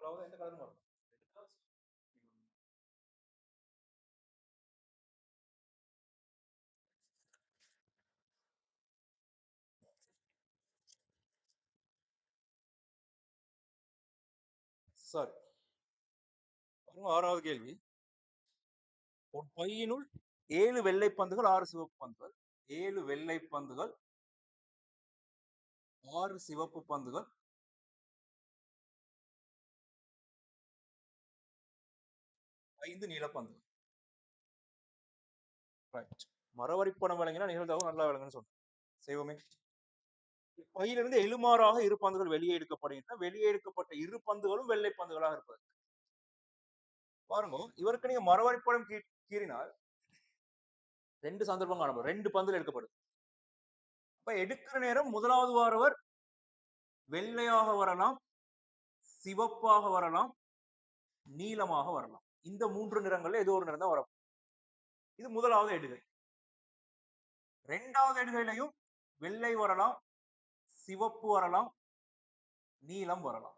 முதலாவது எந்த கலரும் வரலாம். சரி, ஆறாவது கேள்வி. ஒரு பையினுள் 7 வெள்ளை பந்துகள் 6 சிவப்பு பந்துகள், 7 வெள்ளை பந்துகள் 6 சிவப்பு பந்துகள் 5 நீல பந்துகள். ரைட். மரவரிப்படம் வழங்கினா நிகழ்தகவு நல்லா விளங்குன்னு சொன்னேன். செய்வோமே. பையிலிருந்து எழுமாறாக இரு பந்துகள் வெளியே எடுக்கப்படுகின்றன. வெளியே எடுக்கப்பட்ட இரு பந்துகளும் வெள்ளை பந்துகளாக இருப்பது. பாருங்க, இவருக்கு நீங்க மரவரிப்படம் கீறினால் 2 சந்தர்ப்பம் காணப்படும். 2 பந்துகள் எடுக்கப்படுது. அப்ப எடுக்கிற நேரம் முதலாவது வாரவர் வெள்ளையாக வரலாம், சிவப்பாக வரலாம், நீலமாக வரலாம். இந்த 3 நிறங்கள்ல ஏதோ ஒரு நிறம் தான் வரும். இது முதலாவது எடுகை. 2வது எடுகையிலையும் வெள்ளை வரலாம், சிவப்பு வரலாம், நீலம் வரலாம்.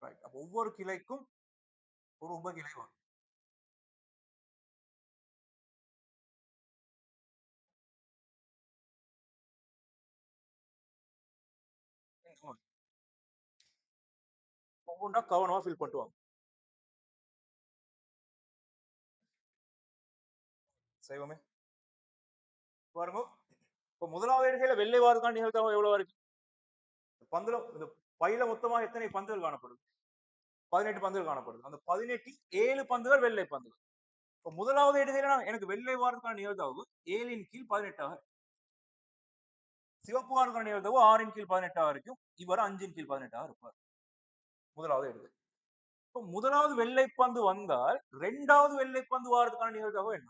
ரைட். அப்ப ஒவ்வொரு கிளைக்கும் ஒரு உபகிளை வரும். ஒவ்வொன்றா கவனமா ஃபில் பண்ணிட்டு வாங்க. செய்வோமே. பாருங்க, இப்ப முதலாவது எடுகையில வெள்ளை வாரதுக்கான நிகழ்தகவு எவ்வளவு இருக்கு? பந்துல இந்த பையில மொத்தமா எத்தனை பந்துகள் காணப்படுது? 18 பந்துகள் காணப்படுது. அந்த 18 7 பந்துகள் வெள்ளை பந்துகள். இப்ப முதலாவது எடுகையில எனக்கு வெள்ளை வாரதுக்கான நிகழ்தகவு 7 கீழ் 18 சிவப்பு வாரதுக்கான நிகழ்தகவு 6 கீழ் 18 இருக்கும். இவர் 5 கீழ் 18 இருப்பார். முதலாவது எடுகை. இப்ப முதலாவது வெள்ளை பந்து வந்தால் 2வது வெள்ளை பந்து வாரதுக்கான நிகழ்தகவு என்ன?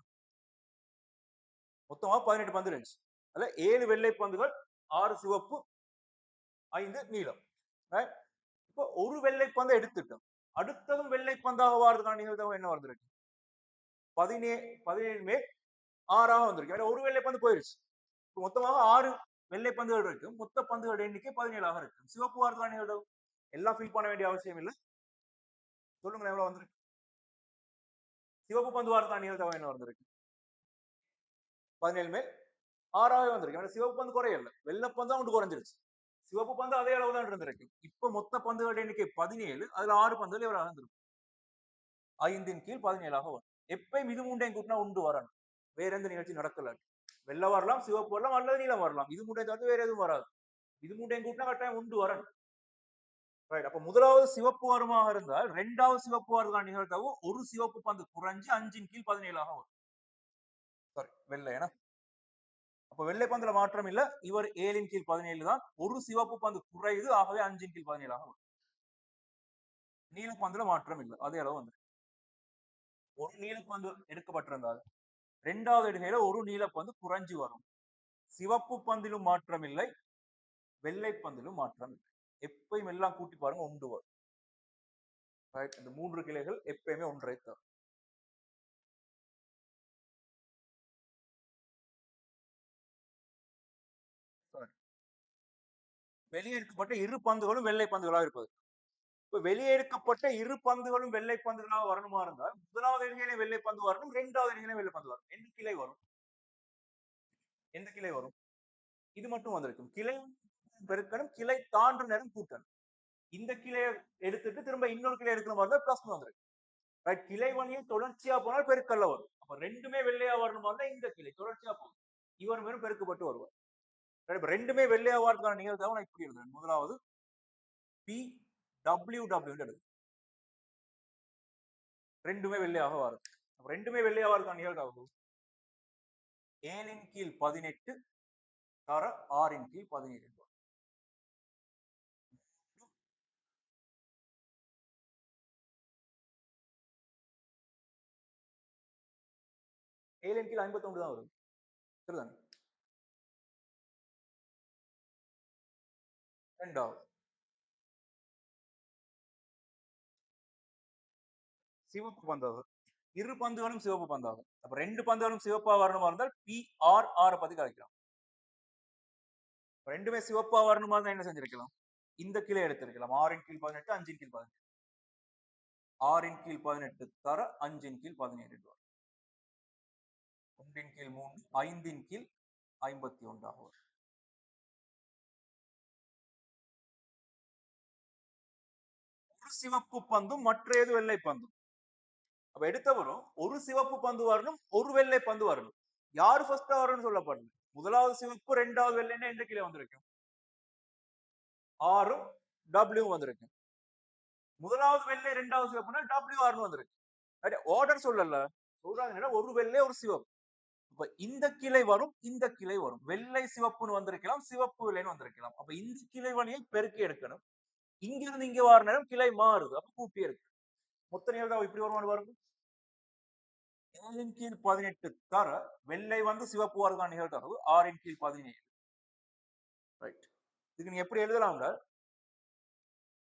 மொத்தமா 18 பந்து இருந்துச்சு. அதுல 7 வெள்ளை பந்துகள், 6 சிவப்பு, 5 நீலம். இப்போ ஒரு வெள்ளை பந்தை எடுத்துட்டோம். அடுத்ததும் வெள்ளை பந்தாக வாரதுக்கான நிகழ்தகவு என்ன வந்திருக்கு? 17 மேல் 6ஆக வந்திருக்கு. ஒரு வெள்ளை பந்து போயிருச்சு. மொத்தமாக 6 வெள்ளை பந்துகள் இருக்கு. மொத்த பந்துகள் எண்ணிக்கை 17ஆக இருக்கு. சிவப்பு வாரதுக்கான நிகழ்தகவு எல்லாம் ஃபில் பண்ண வேண்டிய அவசியம் இல்லை. சொல்லுங்க எவ்வளவு வந்திருக்கு? சிவப்பு பந்து வாரதுக்கான நிகழ்தகவு என்ன வந்திருக்கு? 17 மேல் 6ஆக வந்திருக்கு. சிவப்பு பந்து குறையல, வெள்ளை பந்து அவங்களுக்கு குறைஞ்சிருச்சு. சிவப்பு பந்து அதே அளவு தான் இருந்திருக்கு. இப்ப மொத்த பந்துகள் எண்ணிக்கை 17, அதுல 6 பந்துகள் எவ்வளவு இருந்திருக்கு? 5 கீழ் 17ஆக வரும். எப்பயும் இது மூண்டையும் கூட்டினா உண்டு வரணும். வேற எந்த நிகழ்ச்சி நடக்கல. வெள்ளை வரலாம், சிவப்பு வரலாம், அல்லது நீலம் வரலாம். இது மூண்டையும் தவிர்த்து வேற எதுவும் வராது. இது மூண்டையும் கூட்டினா கட்டாயம் உண்டு வரணும். ரைட். அப்ப முதலாவது சிவப்பு வருமாக இருந்தால் 2வது சிவப்பு வருதான் நிகழ்தகவு ஒரு சிவப்பு பந்து குறைஞ்சு 5 கீழ் 17ஆக வரும். சாரி, வெள்ளை. அப்ப வெள்ளை பந்துல மாற்றம் இல்ல. இவர் 7 கீழ் 17 தான். ஒரு சிவப்பு பந்து குறையுது, ஆகவே 5 கீழ் 17ஆக வரும். நீல பந்துல மாற்றம் இல்லை, அதே அளவு வந்து ஒரு நீல பந்து எடுக்கப்பட்டிருந்தால் 2வது எடுகையில ஒரு நீல பந்து குறைஞ்சு வரும். சிவப்பு பந்திலும் மாற்றம் இல்லை, வெள்ளை பந்திலும் மாற்றம் இல்லை. எப்பயும் எல்லாம் கூட்டி பாருங்க ஒன்று வரும். ரைட். இந்த 3 கிளைகள் எப்பயுமே ஒன்றை தரும். வெளியே எடுக்கப்பட்ட இரு பந்துகளும் வெள்ளை பந்துகளாக இருப்பது. இப்ப வெளியே எடுக்கப்பட்ட இரு பந்துகளும் வெள்ளை பந்துகளாக வரணுமா இருந்தால் முதலாவது எண்ணிக்கையிலே வெள்ளை பந்து வரணும், 2வது எண்ணிக்கையிலே வெள்ளை பந்து வரும். எந்த கிளை வரும்? எந்த கிளை வரும்? இது மட்டும் வந்திருக்கும். கிளை பெருக்கணும், கிளை தாண்டு நேரம் கூட்டணும். இந்த கிளையை எடுத்துட்டு திரும்ப இன்னொரு கிளை எடுக்கிற மாதிரி தான் பிளஸ் வந்திருக்கு. ரைட். கிளை வழியும் தொடர்ச்சியா போனால் பெருக்கல்ல வரும். அப்ப ரெண்டுமே வெள்ளையா வரணுமா இருந்தா இந்த கிளை தொடர்ச்சியா போகும். இவர் மேலும் பெருக்கப்பட்டு வருவார். ரெண்டுமே வெள்ளையா வரதுக்கான நிகழ்தகவு நான் இப்படி எழுதுறேன். முதலாவது PWW எடுக்கும். ரெண்டுமே வெள்ளையாக வரும். ரெண்டுமே வெள்ளையாக வரதுக்கான நிகழ்தகவு 7 கீழ் 18 தர 6 கீழ் 17. 7 கீழ் 51 தான் வரும். சரிதானே? 2வது சிவப்பு பந்தாகும். இரு பந்துகளும் சிவப்பு பந்தாகும். அப்ப 2 பந்துகளும் சிவப்பா வரணுமா இருந்தால் PRR பத்தி கழிக்கலாம். ரெண்டுமே சிவப்பா வரணுமா இருந்தா என்ன செஞ்சிருக்கலாம்? இந்த கிளை எடுத்திருக்கலாம் 6 கீழ் 18 5 கீழ் 18 6 கீழ் 18 தர 5 கீழ் 17 1 கீழ் 3 5 கீழ் 51 ஆகும். ஒரு சிவப்பு பந்தும் மற்றது வெள்ளை பந்தும். அப்ப எடுத்தவரும் ஒரு சிவப்பு பந்து வரணும், ஒரு வெள்ளை பந்து வரணும். யாரு ஃபர்ஸ்ட் வரணும்னு சொல்லப்படல. முதலாவது சிவப்பு இரண்டாவது வெள்ளைன்னா எந்த கீழே வந்திருக்கும்? ஆறும் டபிள்யூ வந்திருக்கும். முதலாவது வெள்ளை இரண்டாவது சிவப்புனா டபிள்யூ ஆர்னு வந்திருக்கு. ஆர்டர் சொல்லல, சொல்றாங்க ஒரு வெள்ளை ஒரு சிவப்பு. அப்ப இந்த கிளை வரும், இந்த கிளை வரும். வெள்ளை சிவப்புன்னு வந்திருக்கலாம், சிவப்பு வெள்ளைன்னு வந்திருக்கலாம். அப்ப இந்த கிளை வழியை பெருக்கி எடுக்கணும். இங்க இருந்து இங்க வர நேரம் கிளை மாறுது, அப்ப கூட்டி இருக்கு. மொத்த நிகழ்வு இப்படி வருமானு பாருங்க. 7 கீழ் 18 தர வெள்ளை வந்து சிவப்பு வருதான் நிகழ்வு 6 கீழ் 17. ரைட். இதுக்கு நீ எப்படி எழுதலாம்ல?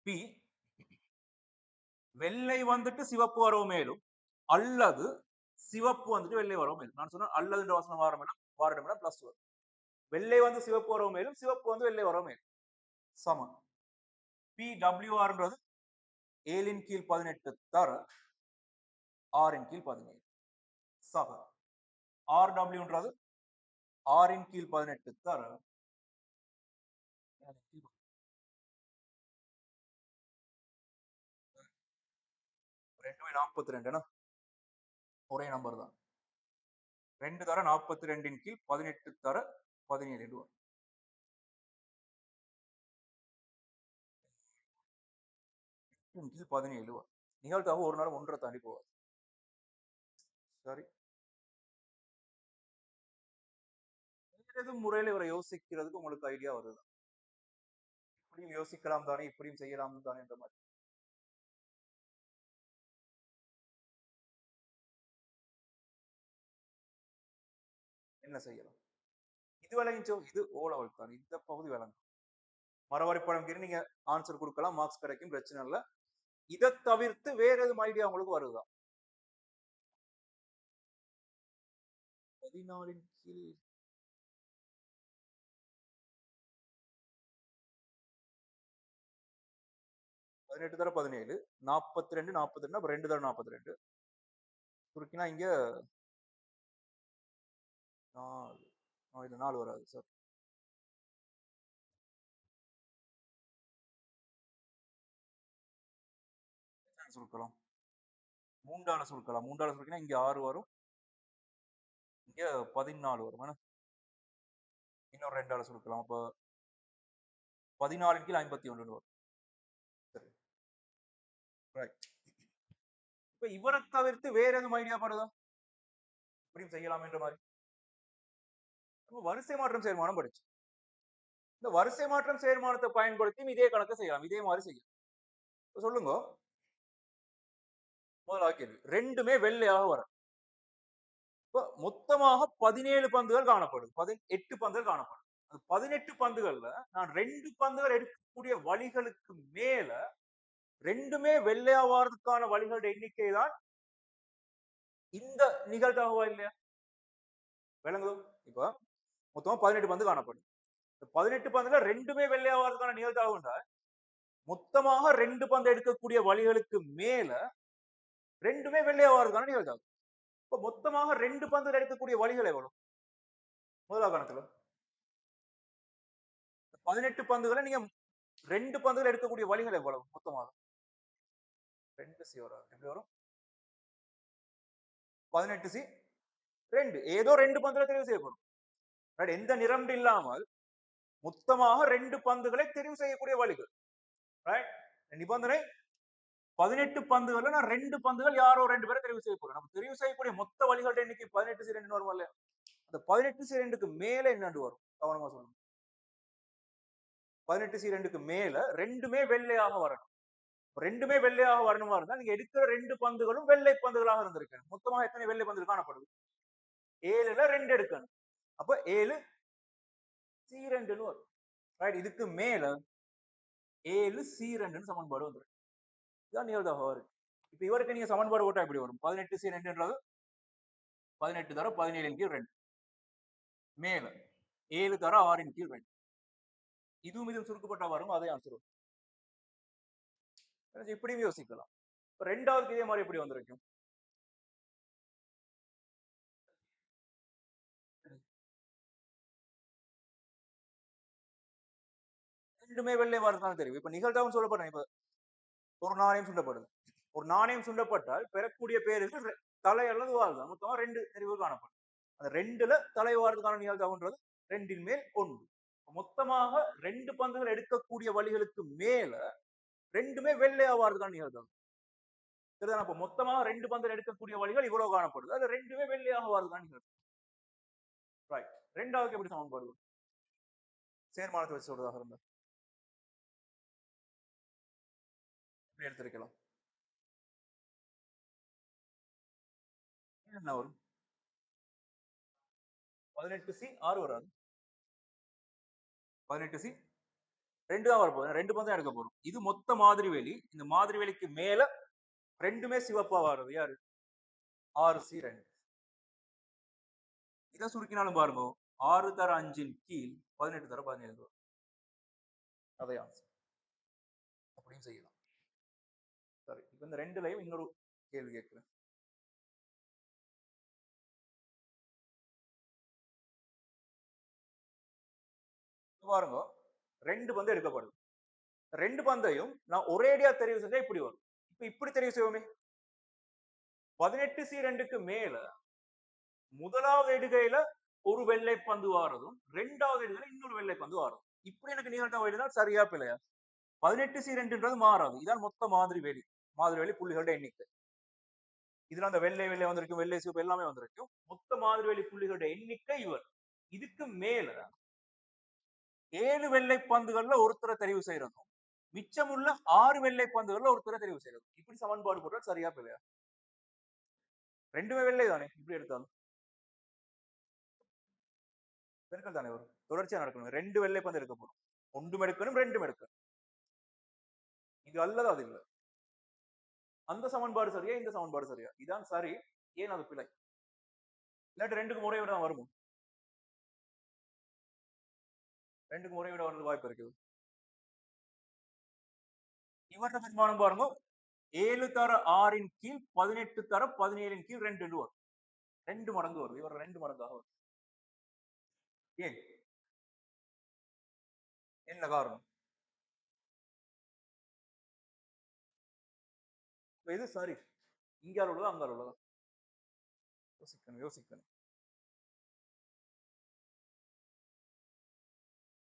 பி வெள்ளை வந்துட்டு சிவப்பு வரவு மேலும் அல்லது சிவப்பு வந்துட்டு வெள்ளை வரவு மேலும். நான் சொன்ன அல்லது வசனம் வாரம் பிளஸ் வரும். வெள்ளை வந்து சிவப்பு வரவு மேலும் சிவப்பு வந்து வெள்ளை வரவு மேலும் சமம். பி டபிள்யூஆர்ன்றது 7 கீழ் 18 தர 6 கீழ் 17 சம ஆர் டபிள்யூன்றது 6 கீழ் 18 தர 42 ஒரே நம்பர் தான். 2 தர 42 கீழ் 18 தர 17 ரூபாய். கீழ் 17 ரூபாய். நிகழ்த்தாக ஒரு நாள் 1.5 தாண்டி போவாது. சரி, எதுவும் முறையில இவரை யோசிக்கிறதுக்கு உங்களுக்கு ஐடியா வருது? இப்படியும் யோசிக்கலாம் தானே, இப்படியும் செய்யலாம் தானே என்ற மாதிரி. என்ன செய்யலாம்? இது விளங்கிச்சோ, இது ஓ லெவல் தான். இந்த பகுதி விளங்கும். மறுபடி படம் நீங்க ஆன்சர் கொடுக்கலாம், மார்க்ஸ் கிடைக்கும், பிரச்சனை இல்லை. இதை தவிர்த்து வேற எதுவும் ஐடியா உங்களுக்கு வருதா? 14 கீழ் 18 தர 17 42 42 அப்ப 2 தர 42 சுருக்கினா இங்க 4 இது 4 வராது சார். சுருக்கலாம் 3ஆல சுருக்கலாம். 3ஆல சுருக்கினா இங்க 6 வரும், இங்க 14 வரும். இன்னொரு 2ஆல சுருக்கலாம். அப்ப 14 கீழ் 51 வரும். சரி, ரைட். இப்ப இவரை தவிர்த்து வேற எதுவும் ஐடியா படுதா? இப்படியும் செய்யலாம் என்ற மாதிரி. வரிசை மாற்றம் சேர்மானம் படிச்சு, இந்த வரிசை மாற்றம் சேர்மானத்தை பயன்படுத்தி இதே கணக்கு செய்யலாம், இதே மாதிரி செய்யலாம். சொல்லுங்க. முதலாவது கேள்வி, ரெண்டுமே வெள்ளையாக வர மொத்தமாக 17 பந்துகள் காணப்படும், 18 பந்துகள் காணப்படும். 18 பந்துகள்ல நான் 2 பந்துகள் எடுக்கக்கூடிய வழிகளுக்கு மேல ரெண்டுமே வெள்ளையாவாரதுக்கான வழிகளோட எண்ணிக்கை தான் இந்த நிகழ்தகவா இல்லையா? விளங்குது? இப்ப மொத்தமா 18 பந்து காணப்படும். 18 பந்துல ரெண்டுமே வெள்ளையாவாரதுக்கான நிகழ்தகவுண்டா மொத்தமாக 2 பந்து எடுக்கக்கூடிய வழிகளுக்கு மேல ரெண்டுமே வெள்ளையாவாரதுக்கான நிகழ்தகவு. இப்ப மொத்தமாக 2 பந்துகள் எடுக்கக்கூடிய வழிகள் எவ்வளவு? முதலாவது கணக்குல 18 பந்துகளை நீங்க 2 பந்துகள் எடுக்கக்கூடிய வழிகள் எவ்வளவு மொத்தமாக? 2 சி வரும். எப்படி வரும்? 18 சி 2, ஏதோ 2 பந்துகளை தெரிவு செய்யப்படும். எந்த நிரம்பு இல்லாமல் மொத்தமாக 2 பந்துகளை தெரிவு செய்யக்கூடிய வழிகள். நிபந்தனை 18 பந்துகள் நான் 2 பந்துகள் யாரோ 2 பேரை தெரிவு செய்ய போறேன். நம்ம தெரிவு செய்யக்கூடிய மொத்த வழிகளோட எண்ணிக்கை 18 சி 2 வரும் இல்லையா? அந்த 18 சி 2க்கு மேல என்னண்டு வரும்? கவனமா சொல்லணும். 18 சி 2க்கு மேல ரெண்டுமே வெள்ளையாக வரணும். ரெண்டுமே வெள்ளையாக வரணுமா இருந்தா நீங்க எடுக்கிற 2 பந்துகளும் வெள்ளை பந்துகளாக இருந்திருக்கணும். மொத்தமாக எத்தனை வெள்ளை பந்துகள் காணப்படுது? 7ல 2 எடுக்கணும். அப்ப 7 சி 2 வரும். ரைட். இதுக்கு மேல 7 சி 2 சமன்பாடு வந்துடும். இதுதான் நிகழ்தகவா இருக்கு. இப்ப இவருக்கு நீங்க சமன்பாடு போட்டா எப்படி வரும்? 18 சி 2ன்றது 18 தர 17 கீழ் 2 மேல 7 தர 6 கீழ் 2 இதுவும் இதுவும் சுருக்கப்பட்டா வரும், அதே ஆன்சர் வரும். இப்படியும் யோசிக்கலாம். இப்ப ரெண்டாவது இதே மாதிரி எப்படி வந்திருக்கும்? ரெண்டுமே வெள்ளை வாரத்தான் தெரியும். இப்ப நிகழ்தகவு சொல்லப்படுறேன். இப்ப ஒரு நாணயம் சுண்டப்படுது. ஒரு நாணயம் சுண்டப்பட்டால் பெறக்கூடிய பேருக்கு தலை அல்லது வால் தான். மொத்தமா 2 தெரிவு காணப்படும். அந்த 2ல தலை வாரதுக்கான நிகழ்தகவுன்றது 2ன் மேல் 1. மொத்தமாக 2 பந்துகள் எடுக்கக்கூடிய வழிகளுக்கு மேல 2மே வெள்ளை ஆவாரதுக்கான நிகழ்தகவு. சரிதானா? அப்ப மொத்தமாக 2 பந்துகள் எடுக்கக்கூடிய வழிகள் இவ்வளவு காணப்படுது. அது 2மே வெள்ளையாக வாரதுக்கான நிகழ்தகவு. ரைட். ரெண்டாவதுக்கு எப்படி சமன்பாடு? சேர்மானத்தை வச்சு சொல்றதாக இருந்தா எப்படி எடுத்திருக்கலாம்? என்ன வரும்? 18C 6 வராது. 18C 2 தான் வரப்போகுது. 2 பந்து தான் எடுக்க போறோம். இது மொத்த மாதிரி வேலி. இந்த மாதிரி வேலிக்கு மேல 2மே சிவப்பா வர்றது யாரு? 6C2. இதை சுருக்கினாலும் பாருங்க, 6 தர 5ன் கீழ் 18 தர 17 வரும். அதே ஆன்சர். அப்படியும் செய்யலாம். சரி, இப்ப இந்த 2லயும் இன்னொரு கேள்வி கேட்கிறேன். பாருங்க, 2 பந்து எடுக்கப்படுது. 2 பந்தையும் நான் ஒரேடியா தெரிவு செஞ்சா இப்படி வரும். இப்ப இப்படி தெரிவு செய்வோமே. 18C2க்கு மேல முதலாவது எடுகையில ஒரு வெள்ளை பந்து வாரதும், 2வது எடுகையில இன்னொரு வெள்ளை பந்து வாரதும். இப்படி எனக்கு நிகழ்தகவு எழுதினா சரியா பிள்ளையா? 18C2ன்றது மாறாது. இதான் மொத்த மாதிரி வேலி. மாதிரி வேலி புள்ளிகளோட எண்ணிக்கை. இதுல அந்த வெள்ளை வெள்ளை வந்திருக்கும், வெள்ளை சிவப்பு எல்லாமே வந்திருக்கும். மொத்த மாதிரி வேலி புள்ளிகளோட எண்ணிக்கை இவர். இதுக்கு மேல 7 வெள்ளை பந்துகள்ல ஒருத்தரை தெரிவு செய்யறதும், மிச்சமுள்ள 6 வெள்ளை பந்துகள்ல ஒருத்தரை தெரிவு செய்யறதும். இப்படி சமன்பாடு போட்டால் சரியா பிள்ளையா? 2மே வெள்ளை தானே இப்படி எடுத்தாலும். பெருக்கல் தானே வரும். தொடர்ச்சியா நடக்கணும். 2 வெள்ளை பந்து எடுக்க போறோம். ஒன்றும் எடுக்கணும், 2ம் எடுக்கணும். இது அல்லது அது இல்ல. அந்த சமன்பாடு சரியா, இந்த சமன்பாடு சரியா? இதான் சரி, ஏன் அது பிழை? இல்லாட்டி 2க்கும் ஒரே விட தான் வருமோ? 2க்கும் ஒரே விட வர்றது வாய்ப்பு இருக்குது. இவற்றை பெருமானம் பாருங்க, 7 தர 6ன் கீழ் 18 தர 17ன் கீழ் 2 வரும். 2 மடங்கு வருது. இவர் 2 மடங்காக வரும். ஏன்? என்ன காரணம்? இது சரி. இங்க உள்ளதா, அங்க உள்ளதா? யோசிக்கணும், யோசிக்கணும்.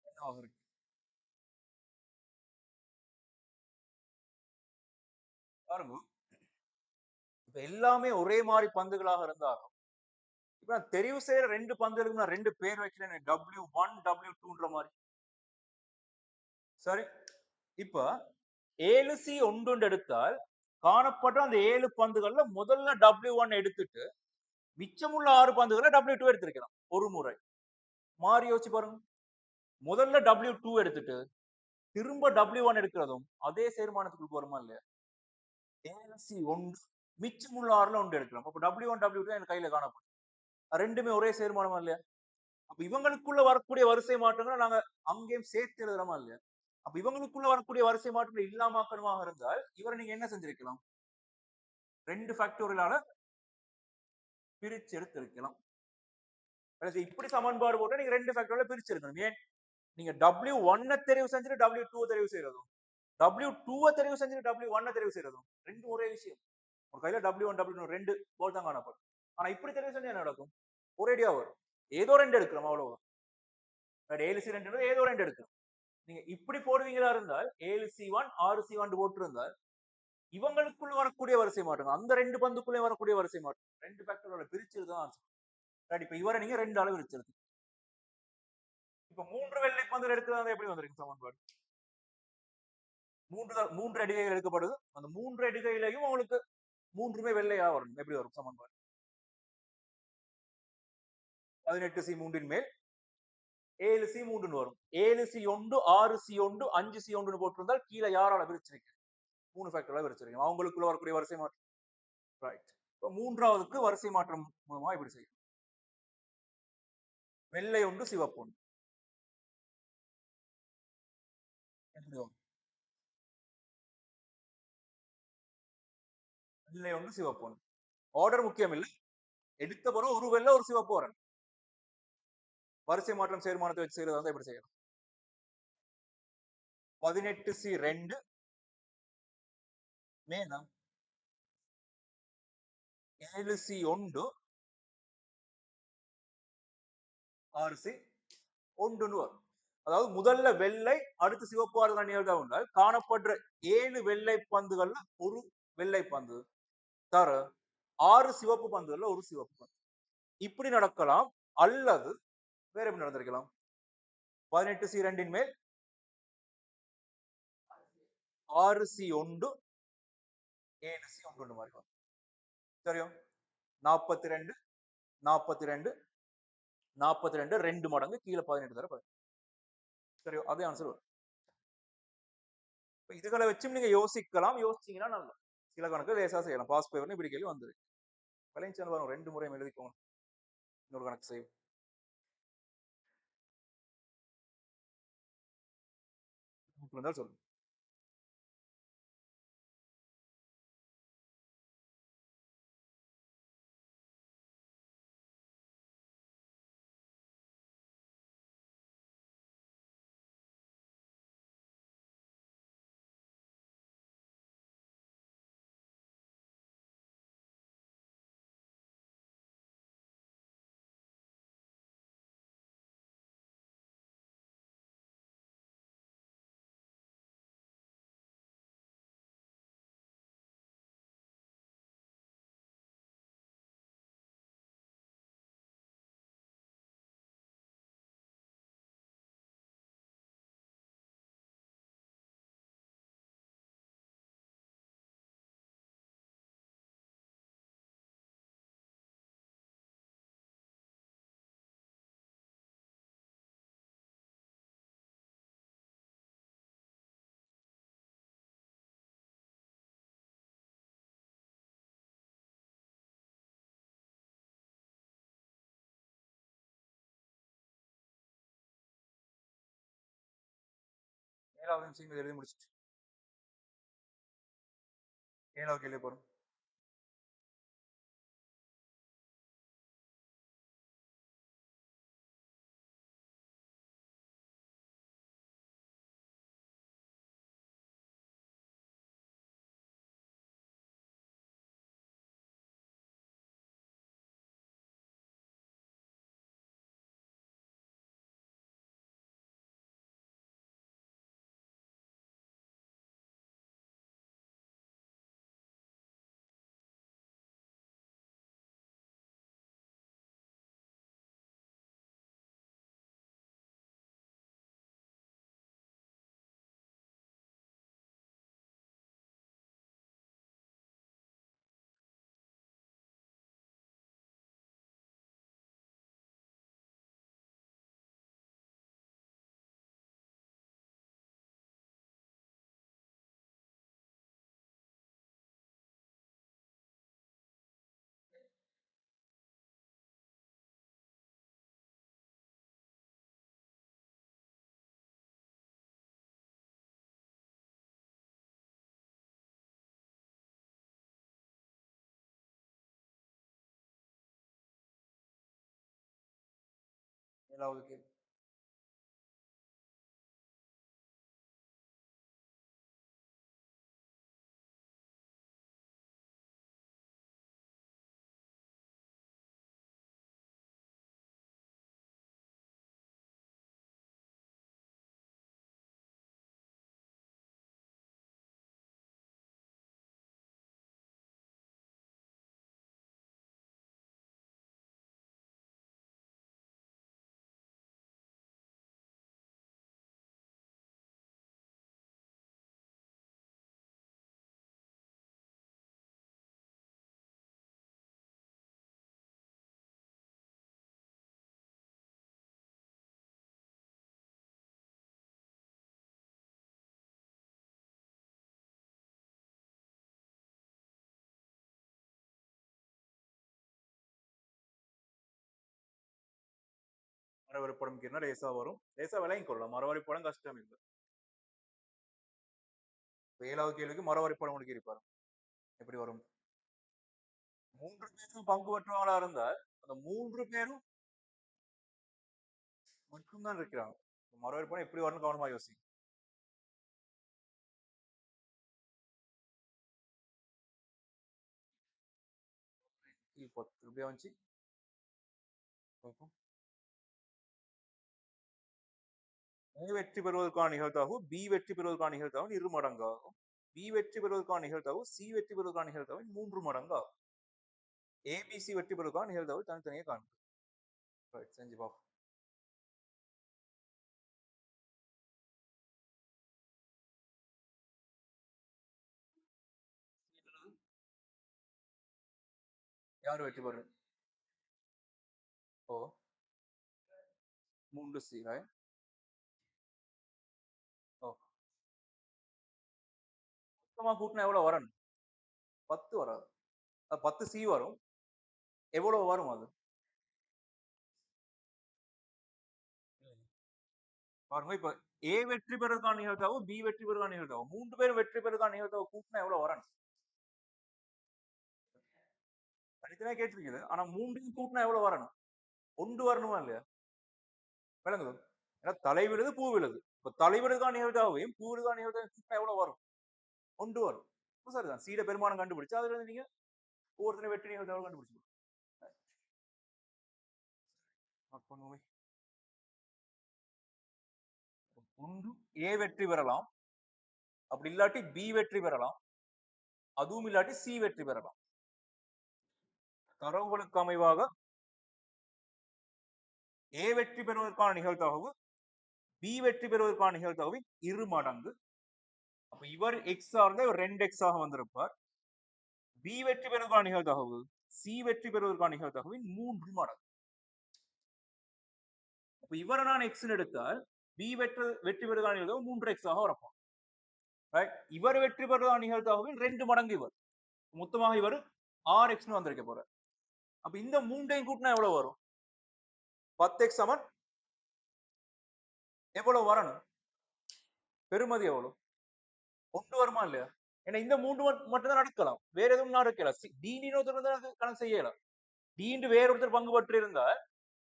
என்னவாக இருக்கு? பாருங்க, இப்ப எல்லாமே ஒரே மாதிரி பந்துகளாக இருந்தாலும், இப்ப நான் தெரிவு செய்யற 2 பந்துகளுக்கு நான் 2 பேர் வைக்கிறேன். W1, W2ன்ற மாதிரி. சரி, இப்ப 7C ஒன்று எடுத்தால் காணப்பட்ட அந்த 7 பந்துகள்ல முதல்ல W1 எடுத்துட்டு மிச்சமுள்ள 6 பந்துகளை W2 எடுத்திருக்கலாம் ஒரு முறை. மாறி யோசிச்சு பாருங்க. முதல்ல W2 எடுத்துட்டு திரும்ப W1 எடுக்கிறதும் அதே சேர்மானத்துக்குள் வருமா இல்லையா? 7C ஒன்று மிச்சமுள்ள 6ல ஒன்று எடுக்கலாம். அப்ப W1 W2 என் கையில காணப்படும். ரெண்டுமே ஒரே சேர்மானமா இல்லையா? அப்ப இவங்களுக்குள்ள வரக்கூடிய வரிசை மாற்றங்களை நாங்க அங்கேயும் சேர்த்து எழுதுறோமா இல்லையா? அப்ப இவங்களுக்குள்ள வரக்கூடிய வரிசை மாற்றங்கள் இல்லாமக்கணுமாக இருந்தால் இவரை நீங்க என்ன செஞ்சிருக்கலாம்? 2 ஃபேக்டோரியலால பிரிச்சு எடுத்திருக்கலாம். இப்படி சமன்பாடு போட்டா நீங்க 2 ஃபேக்டோரியல பிரிச்சு எடுக்கணும். ஏன்? நீங்க W1 தெரிவு செஞ்சுட்டு W2 தெரிவு செய்யறதும், W2 தெரிவு செஞ்சுட்டு W1 தெரிவு செய்யறதும் ரெண்டும் ஒரே விஷயம். ஒரு கையில W1 W2 2 போல் தான் காணப்படும். ஆனா இப்படி தெரிவு செஞ்சா என்ன நடக்கும்? ஒரேடியா வரும். ஏதோ 2 எடுக்கிறோம் அவ்வளவுதான். 7C2 ஏதோ 2 எடுக்கிறோம். நீங்க இப்படி போடுவீங்களா இருந்தால் 7C1 6C1 போட்டு இருந்தால் இவங்களுக்குள்ள வரக்கூடிய வரிசை மாற்றம், அந்த 2 பந்துக்குள்ளே வரக்கூடிய வரிசை மாற்றம் 2 ஃபேக்டரோட பிரிச்சிருதான் ஆன்சர். ரைட், இப்ப இவரை நீங்க 2 அளவு பிரிச்சிருக்கு. இப்ப 3 வெள்ளை பந்துகள் எடுக்கிறதா எப்படி வந்திருக்கு சமன்பாடு? 3 அடிகைகள் எடுக்கப்படுது. அந்த 3 அடிகையிலையும் உங்களுக்கு 3மே வெள்ளையா வரும். எப்படி வரும் சமன்பாடு? 18C3ன் மேல் 7C3 வரும். 7C1 6C1 5C1 போட்டிருந்தால் கீழே யாரால பிரிச்சிருக்கு? 3 ஃபேக்டரால பிரிச்சிருக்கீங்க. அவங்களுக்குள்ள வரக்கூடிய வரிசை மாற்றம். ரைட். இப்ப 3வதுக்கு வரிசை மாற்றம் மூலமா இப்படி செய்யும். வெள்ளை ஒன்று சிவப்பு ஒன்று. வெள்ளை ஒன்று சிவப்பு ஒன்று. ஆர்டர் முக்கியம் இல்லை. எடுத்த பிறகு ஒரு வெள்ளை ஒரு சிவப்பு வரணும். வரிசை மாற்றம் சேர்மானத்தை வச்சு செய்யறது வந்து எப்படி செய்யலாம்? 18C2 மேல 7C1 6C1 வரும். அதாவது முதல்ல வெள்ளை அடுத்து சிவப்பு ஆறுதல் நிகழ்வு உண்டால் காணப்படுற 7 வெள்ளை பந்துகள்ல ஒரு வெள்ளை பந்து தர 6 சிவப்பு பந்துகள்ல ஒரு சிவப்பு பந்து. இப்படி நடக்கலாம். அல்லது வேற எப்படி நடந்திருக்கலாம்? 18C2 மேல் 6C1 7C1 மாதிரி வரும். சரியும்? 42 42 42 2 மடங்கு கீழே 18 தர 18. சரியோ? அதே ஆன்சர் வரும். இதுகளை வச்சும் நீங்க யோசிக்கலாம். யோசிச்சீங்கன்னா நல்லா சில கணக்கு லேசா செய்யலாம். பாஸ் பேப்பர்னு இப்படி கேள்வி வந்துரு. விளைஞ்சல் வரும் 2 முறை எழுதிக்கோங்க. இன்னொரு கணக்கு செய்யும். சொல்லுங்க. ஏழாவது நிமிஷம் எழுதி முடிச்சிட்டு 7வது கேள்வி போறோம். ஏழாவது கேள்வி. மரவரி படம் லேசா வரும். லேசா விளங்கி கொள்ளலாம். மரவரி படம் கஷ்டம் இல்லை. 7வது கேள்விக்கு மறுவரைப்படம் உங்களுக்கு இருப்பார். எப்படி வரும்? 3 பேரும் பங்கு பெற்றவங்களா இருந்தால் அந்த 3 பேரும் மட்டும்தான் இருக்கிறாங்க. மறுவரைப்படம் எப்படி வரும்னு கவனமா யோசிங்க. கீழ் 10 இப்படியே வந்துச்சு. பார்ப்போம். A வெற்றி பெறுவதற்கான நிகழ்தகவு B வெற்றி பெறுவதற்கான நிகழ்தகவு 2 மடங்காகும். B வெற்றி பெறுவதற்கான நிகழ்தகவு C வெற்றி பெறுவதற்கான நிகழ்தகவு 3 மடங்காகும். ABC வெற்றி பெறுவதற்கான நிகழ்தகவு தனித்தனியே காண்க. ரைட், செஞ்சு பார்ப்போம். யார் வெற்றி பெறும்? ஓ 3C, right? ஓ மொத்தமா கூட்டினா எவ்வளவு வரணும்? 10 வராது. 10C வரும். எவ்வளவு வரும் அது? பாருங்க, இப்ப A வெற்றி பெறுவதற்கான நிகழ்தகவு B வெற்றி பெறுவதற்கான நிகழ்தகவு 3 பேரும் வெற்றி பெறுவதற்கான நிகழ்தகவு கூட்டினா எவ்வளவு வரணும்? தனித்தனியா கேட்டிருக்குது. ஆனா 3 கூட்டினா எவ்வளவு வரணும்? 1 வரணுமா இல்லையா? விளங்குது? ஏன்னா தலை விழுது பூ விழுது. இப்ப தலை விழுதுக்கான நிகழ்தகவையும் பூ விழுதுக்கான நிகழ்தகவையும் கூட்டினா எவ்வளவு வரும்? 1 வரும். சரிதான். சீட பெருமானம் கண்டுபிடிச்சு அதுல இருந்து நீங்க ஒவ்வொருத்தரும் வெற்றி நிகழ்தகவு கண்டுபிடிச்சு பண்ணுவோமே. ஒன்று A வெற்றி பெறலாம், அப்படி இல்லாட்டி B வெற்றி பெறலாம், அதுவும் இல்லாட்டி C வெற்றி பெறலாம். தரவுகளுக்கு அமைவாக A வெற்றி பெறுவதற்கான நிகழ்தகவு B வெற்றி பெறுவதற்கான நிகழ்தகவின் 2 மடங்கு. அப்ப இவர் எக்ஸ் இருந்தா இவர் 2x ஆக வந்திருப்பார். B வெற்றி பெறுவதற்கான நிகழ்தகவு C வெற்றி பெறுவதற்கான நிகழ்தகவின் 3 மடங்கு. அப்ப இவரை நான் எக்ஸ் எடுத்தால் B வெற்றி பெறுவதற்கான நிகழ்தகவு 3x ஆக வரப்போம். இவர் வெற்றி பெறுவதற்கான நிகழ்தகவின் 2 மடங்கு இவர். மொத்தமாக இவர் 6x வந்திருக்க போறார். அப்ப இந்த மூன்றையும் கூட்டினா எவ்வளவு வரும்? 10x சமன் எவ்வளவு வரணும்? பெருமதி எவ்வளவு? 1 வருமா இல்லையா? ஏன்னா இந்த 3 மட்டும் தான் நடக்கலாம், வேற எதுவும் நடக்கலாம். கணக்கு செய்யலாம். D வேற ஒருத்தர் பங்கு பற்றி இருந்தால்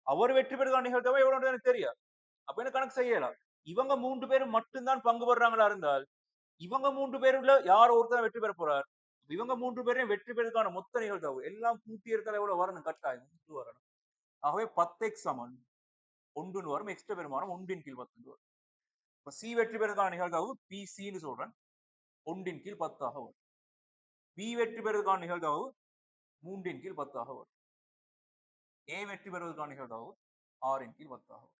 அவர் வெற்றி பெறுவதற்கான நிகழ்தகவு எவ்வளவு எனக்கு தெரியாது. அப்ப என்ன கணக்கு செய்யலாம்? இவங்க 3 பேரும் மட்டும்தான் பங்கு பெறாங்களா இருந்தால் இவங்க 3 பேருல யார் ஒருத்தர் வெற்றி பெற போறார்? இவங்க 3 பேரையும் வெற்றி பெறுவதற்கான மொத்த நிகழ்தகவு எல்லாம் கூட்டி எடுத்தால் எவ்வளவு வரணும்? கட்டாயம் 1 வரணும். ஆகவே 10x சமன் 1 வரும். எக்ஸ்ட்ரா பெருமானம் 1 கீழ் 10 வரும். இப்ப C வெற்றி பெறுவதற்கான நிகழ்தகவு PC சொல்றேன், 1 கீழ் 10 ஆக வரும். B வெற்றி பெறுவதற்கான நிகழ்தகவு 3 கீழ் 10 ஆக வரும். A வெற்றி பெறுவதற்கான நிகழ்தகவு 6 கீழ் 10 ஆக வரும்.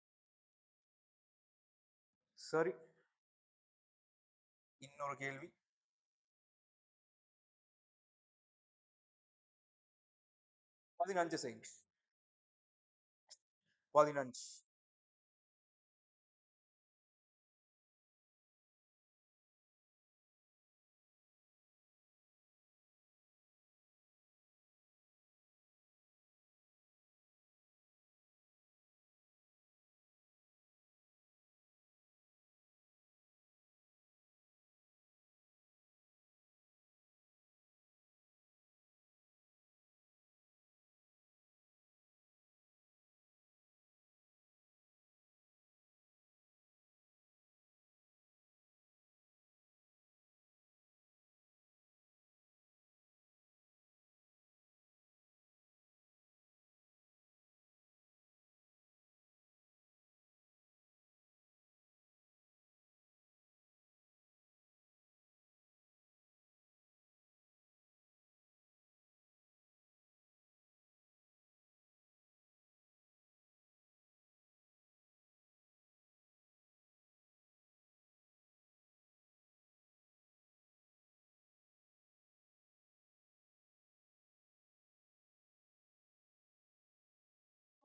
சரி, இன்னொரு கேள்வி. பதினஞ்சு செய்யுங்க. 15.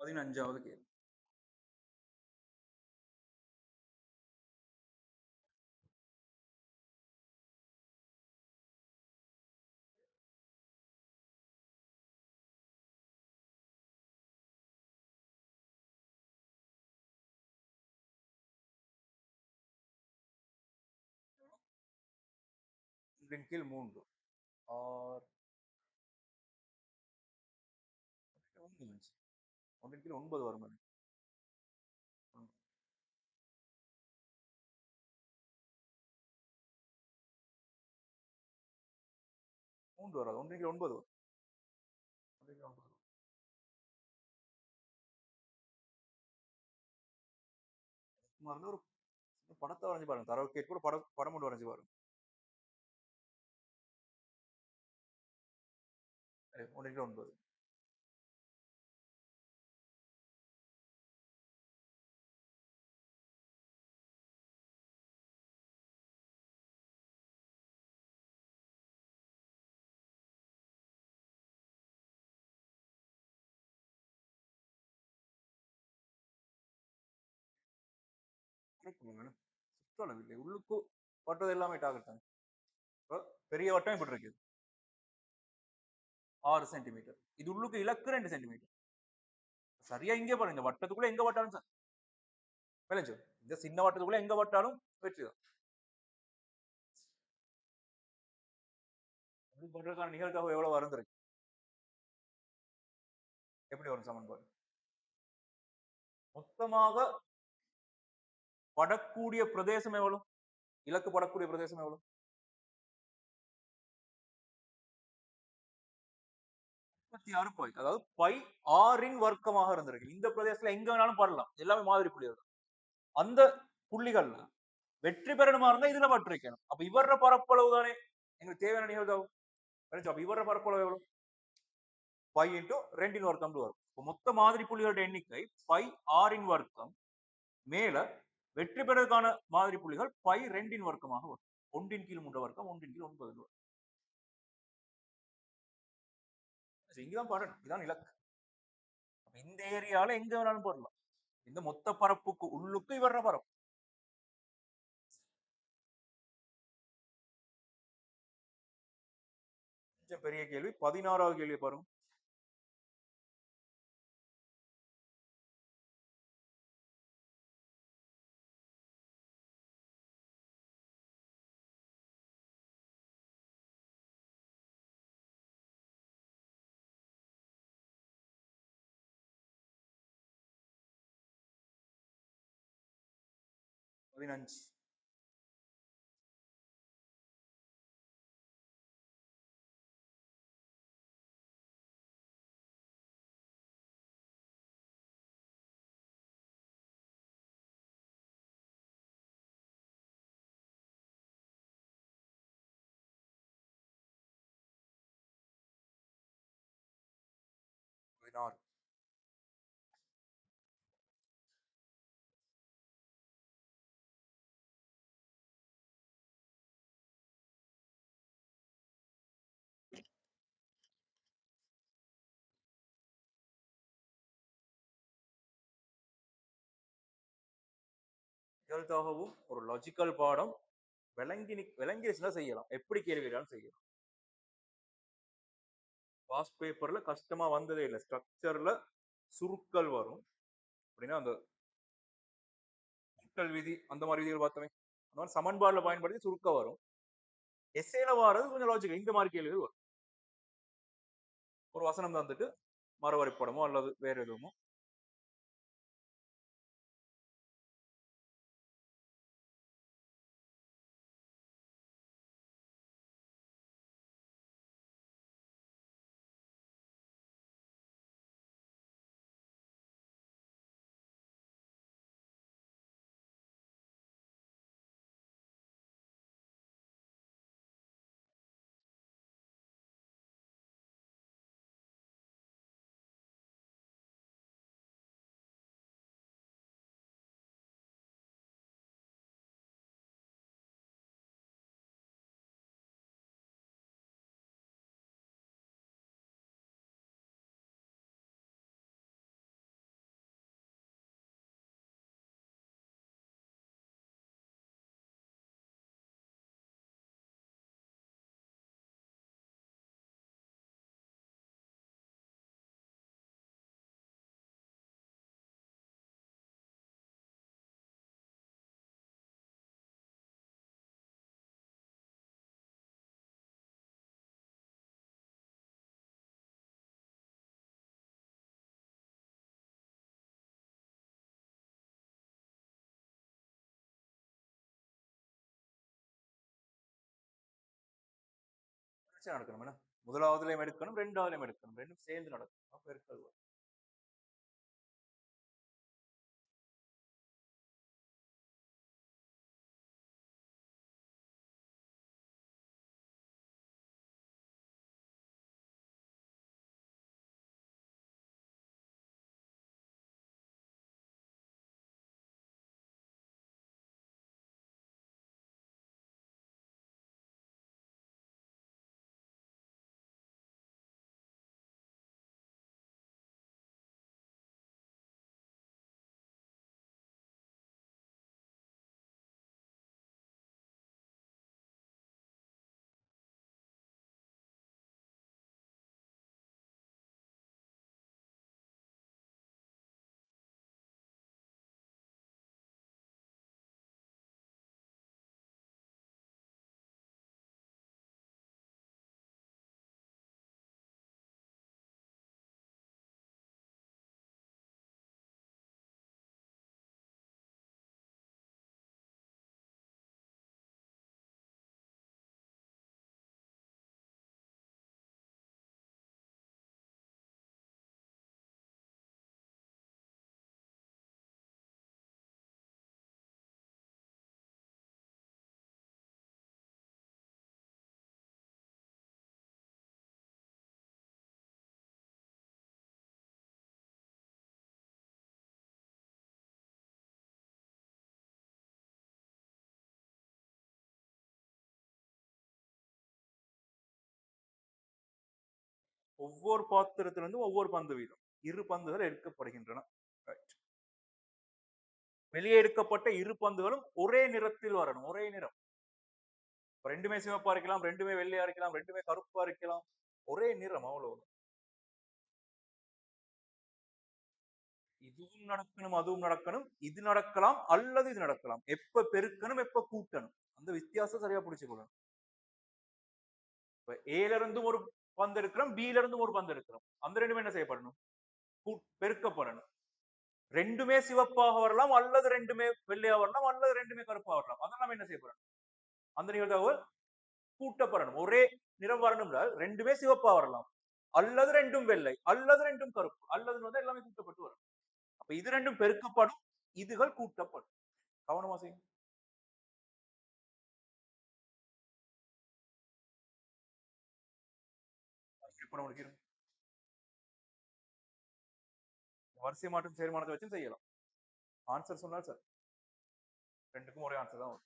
பதினஞ்சாவது கேள்வி. ஒன்றின் கீழ் 3 ஆர் 9 ஒன்றின் கீழ் 9 வரும் அது. 3 வராது. ஒன்றின் கீழ் 9 வரும். ஒன்றின் கீழ் 9 வரும். சும்மா இருந்து ஒரு படத்தை வரைஞ்சு பாருங்க. தரவுக்கு கூட படம் ஒன்று வரைஞ்சு பாருங்க. ஒன்றின் கீழ் 9. சுற்றளவு இல்லை. உள்ளுக்கு வட்டது எல்லாமே டார்கெட் தான். பெரிய வட்டம் இப்படி இருக்கு 6 சென்டிமீட்டர். இது உள்ளுக்கு இலக்கு 2 சென்டிமீட்டர். சரியா இங்கே பாருங்க. இந்த வட்டத்துக்குள்ள எங்க வட்டாலும் விளைஞ்சு. இந்த சின்ன வட்டத்துக்குள்ள எங்க வட்டாலும் வெற்றி தான். இது பண்றதுக்கான நிகழ்தகவு எவ்வளவு வருந்திருக்கு? எப்படி வரும் சமன்பாடு? மொத்தமாக படக்கூடிய பிரதேசம் எவ்வளவு? இலக்கு படக்கூடிய பிரதேசம் எவ்வளவு? 36 பை. அதாவது பை ஆறின் வர்க்கமாக இருந்திருக்கு. இந்த பிரதேசத்துல எங்க வேணாலும் படலாம். எல்லாமே மாதிரி புள்ளிகள். அந்த புள்ளிகள்ல வெற்றி பெறணுமா இருந்தா இதுல பட்டிருக்கணும். அப்ப இவர பரப்பளவு தானே எங்களுக்கு தேவையான நிகழ்தகவு. அப்ப இவர பரப்பளவு எவ்வளவு? பை இன்டூ 2 வர்க்கம் வரும். மொத்த மாதிரி புள்ளிகளோட எண்ணிக்கை பை ஆறின் வர்க்கம் மேல வெற்றி பெறதுக்கான மாதிரி புள்ளிகள் பை 2 வர்க்கமாக வரும். 1 கீழ் 3 வர்க்கம் 1 கீழ் 9 வரும். இங்கதான் பாடணும். இதான் இலக்கு. இந்த ஏரியால எங்க வேணாலும் போடலாம். இந்த மொத்த பரப்புக்கு உள்ளுக்கு இவர பரப்பு. கொஞ்சம் பெரிய கேள்வி. 16வது கேள்வி பாருங்க. பதினஞ்சு. பதினாறு. நிகழ்தகவும் ஒரு லாஜிக்கல் பாடம் விளங்கிச்சுன்னா செய்யலாம். எப்படி கேள்விதான் செய்யலாம். பாஸ்ட் பேப்பர்ல கஷ்டமா வந்ததே இல்லை. ஸ்ட்ரக்சர்ல சுருக்கல் வரும் அப்படின்னா அந்த சுருக்கல் விதி அந்த மாதிரி விதிகள் பார்த்தோமே அந்த மாதிரி சமன்பாடுல பயன்படுத்தி சுருக்க வரும். எஸ்ஏல வாரது கொஞ்சம் லாஜிக்கல் இந்த மாதிரி கேள்விகள் வரும். ஒரு வசனம் தந்துட்டு மறுவரைப்படமோ அல்லது வேற எதுவுமோ தொடர்ச்சியா நடக்கணும் என்ன, முதலாவதுலயும் எடுக்கணும், ரெண்டாவதுலயும் எடுக்கணும், ரெண்டும் சேர்ந்து நடக்கணும். அப்ப பெருக்கல் வரும். ஒவ்வொரு பாத்திரத்திலிருந்து ஒவ்வொரு பந்து வீதம், இரு பந்துகள் எடுக்கப்படுகின்றன. Right. வெளியே எடுக்கப்பட்ட இரு பந்துகளும் ஒரே நிறத்தில் வரணும், ஒரே நிறம். இப்ப ரெண்டுமே சிவப்பா இருக்கலாம், ரெண்டுமே வெள்ளையா இருக்கலாம், ரெண்டுமே கருப்பா இருக்கலாம், ஒரே நிறம் அவ்வளவு. இதுவும் நடக்கணும், அதுவும் நடக்கணும், இது நடக்கலாம் அல்லது இது நடக்கலாம். எப்ப பெருக்கணும், எப்ப கூட்டணும், அந்த வித்தியாசம் சரியா புடிச்சுக்கணும். இப்ப ஏல இருந்தும் ஒரு பந்து எடுக்கிறோம், பில இருந்தும் ஒரு பந்து எடுக்கிறோம், அந்த ரெண்டுமே என்ன செய்யப்படணும், பெருக்கப்படணும். ரெண்டுமே சிவப்பாக வரலாம், அல்லது ரெண்டுமே வெள்ளையா வரலாம், அல்லது ரெண்டுமே கருப்பா வரலாம். அதெல்லாம் என்ன செய்யப்படணும், அந்த நிகழ்வு கூட்டப்படணும். ஒரே நிறம் வரணும், ரெண்டுமே சிவப்பா வரலாம், அல்லது ரெண்டும் வெள்ளை, அல்லது ரெண்டும் கருப்பு, அல்லது வந்து எல்லாமே கூட்டப்பட்டு வரும். அப்ப இது ரெண்டும் பெருக்கப்படும், இதுகள் கூட்டப்படும். கவனமா செய்யும். இப்ப நம்மளுக்கு வரிசை மாற்றம் சேர்மானத்தை வச்சு செய்யலாம். ஆன்சர் சொன்னால் சார் ரெண்டுக்கும் ஒரே ஆன்சர் தான் வரும்.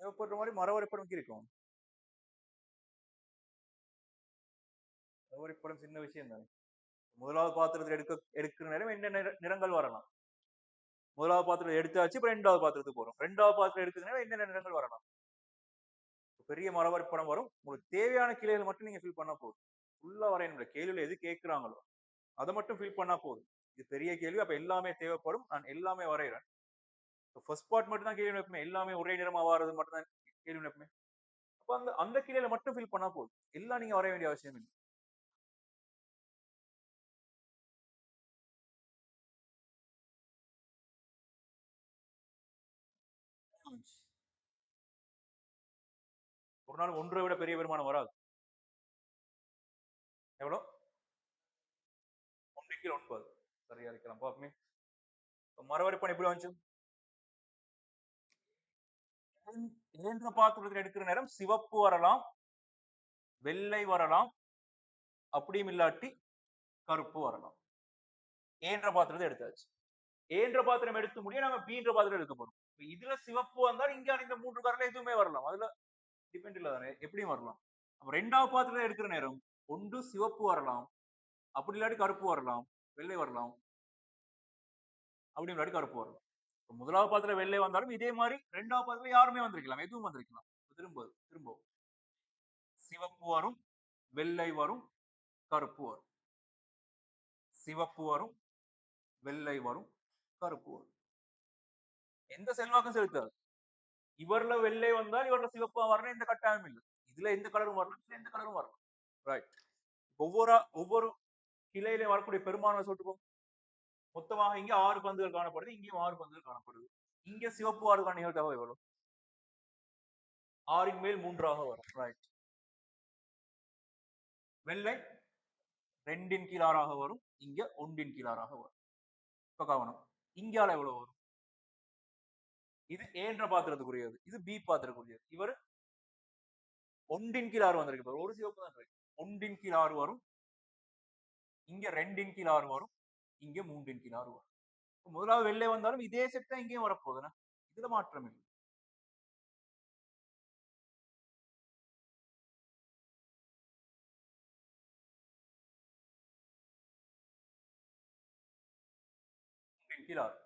தேவைப்படுற மாதிரி மரவரைபடம் இருக்கும். மரவரைபடம் சின்ன விஷயம் தானே. முதலாவது பாத்திரத்தில் எடுக்கிற நேரம் என்ன நிறங்கள் வரலாம், முதலாவது பாத்திரம் எடுத்தாச்சு, இப்ப ரெண்டாவது பாத்திரத்துக்கு போறோம், ரெண்டாவது பாத்திரம் எடுக்கிற நேரம் என்னென்ன நிறங்கள் வரலாம். பெரிய மரவரைபடம் வரும். உங்களுக்கு தேவையான கிளைகள் மட்டும் நீங்க ஃபில் பண்ணா போதும். ஃபுல்லா வரையணும், கேள்வியில எது கேட்கிறாங்களோ அதை மட்டும் ஃபில் பண்ணா போதும். இது பெரிய கேள்வி, அப்ப எல்லாமே தேவைப்படும். நான் எல்லாமே வரைகிறேன். ஃபர்ஸ்ட் பார்ட் மட்டும் தான் கேள்வி வைப்பேன், எல்லாமே ஒரே நிறமா வாரது மட்டும் தான் கேள்வி வைப்பேன். அப்ப அந்த அந்த கிளையில மட்டும் ஃபில் பண்ணா போதும், எல்லாம் நீங்க வரைய வேண்டிய அவசியம் இல்லை. ஒரு நாள் ஒன்றை விட பெரிய வருமானம் வராது. எவ்வளவு? 1/9. சரியா இருக்கலாம் பாப்போமே. மரவரைப்படம் எப்படி வந்துச்சு? இயந்திர பாத்திரத்தில் எடுக்கிற நேரம் சிவப்பு வரலாம், வெள்ளை வரலாம், அப்படியும் இல்லாட்டி கருப்பு வரலாம். ஏன்ற பாத்திரத்தை எடுத்தாச்சு. ஏன்ற பாத்திரம் எடுத்து முடிய நம்ம பீன்ற பாத்திரம் எடுக்க போறோம். இதுல சிவப்பு வந்தால் இங்க இந்த மூன்று கலர்ல எதுவுமே வரலாம், அதுல டிபெண்ட் இல்ல தானே, எப்படியும் வரலாம். அப்ப ரெண்டாவது பாத்திரத்தை எடுக்கிற நேரம் ஒன்று சிவப்பு வரலாம், அப்படி இல்லாட்டி கருப்பு வரலாம், வெள்ளை வரலாம், அப்படி இல்லாட்டி கருப்பு வரலாம். முதலாவது பாத்திர வெள்ளை வந்தாலும் இதே மாதிரி இரண்டாவது பாத்திரத்துல யாருமே வந்திருக்கலாம், எதுவும் வந்திருக்கலாம். திரும்ப திரும்ப சிவப்பு வரும், வெள்ளை வரும், கருப்பு வரும். சிவப்பு வரும், வெள்ளை வரும், கருப்பு வரும். எந்த செல்வாக்கும் செலுத்தாது. இவர்ல வெள்ளை வந்தால் இவர்ல சிவப்பா வரணும், எந்த கட்டாயம் இல்லை. இதுல எந்த கலரும் வரணும், இதுல எந்த கலரும் வரணும். ரைட். ஒவ்வொரு கிளையில வரக்கூடிய பெரும்பான்மை சொல்லிட்டு மொத்தமாக இங்க 6 பந்துகள் காணப்படுது, இங்கேயும் 6 பந்துகள் காணப்படுது. இங்க சிவப்பு 6 நிகழ்தகவு எவ்வளவு? 6 மேல் 3 வரும். ரைட். வெள்ளை 2 கீழ் 6 வரும், இங்க 1 கீழ் 6 வரும். இப்ப கவனம், இங்கால எவ்வளவு வரும்? இது ஏன்ற பாத்திரத்துக்குரியது, இது பி பாத்திரத்துக்குரியது. இவர் 1 கீழ் 6 வந்திருக்கு, ஒரு சிவப்பு தான் இருக்கு. 1 கீழ் 6 வரும், இங்க 2 கீழ் 6 வரும், இங்க 3 கீழ் 6 வரும். முதலாவது வெள்ளை வந்தாலும் இதே செட் தான் இங்கேயும் வரப்போகுதுன்னா, இதுல மாற்றம் இல்லை. கீழ் 6.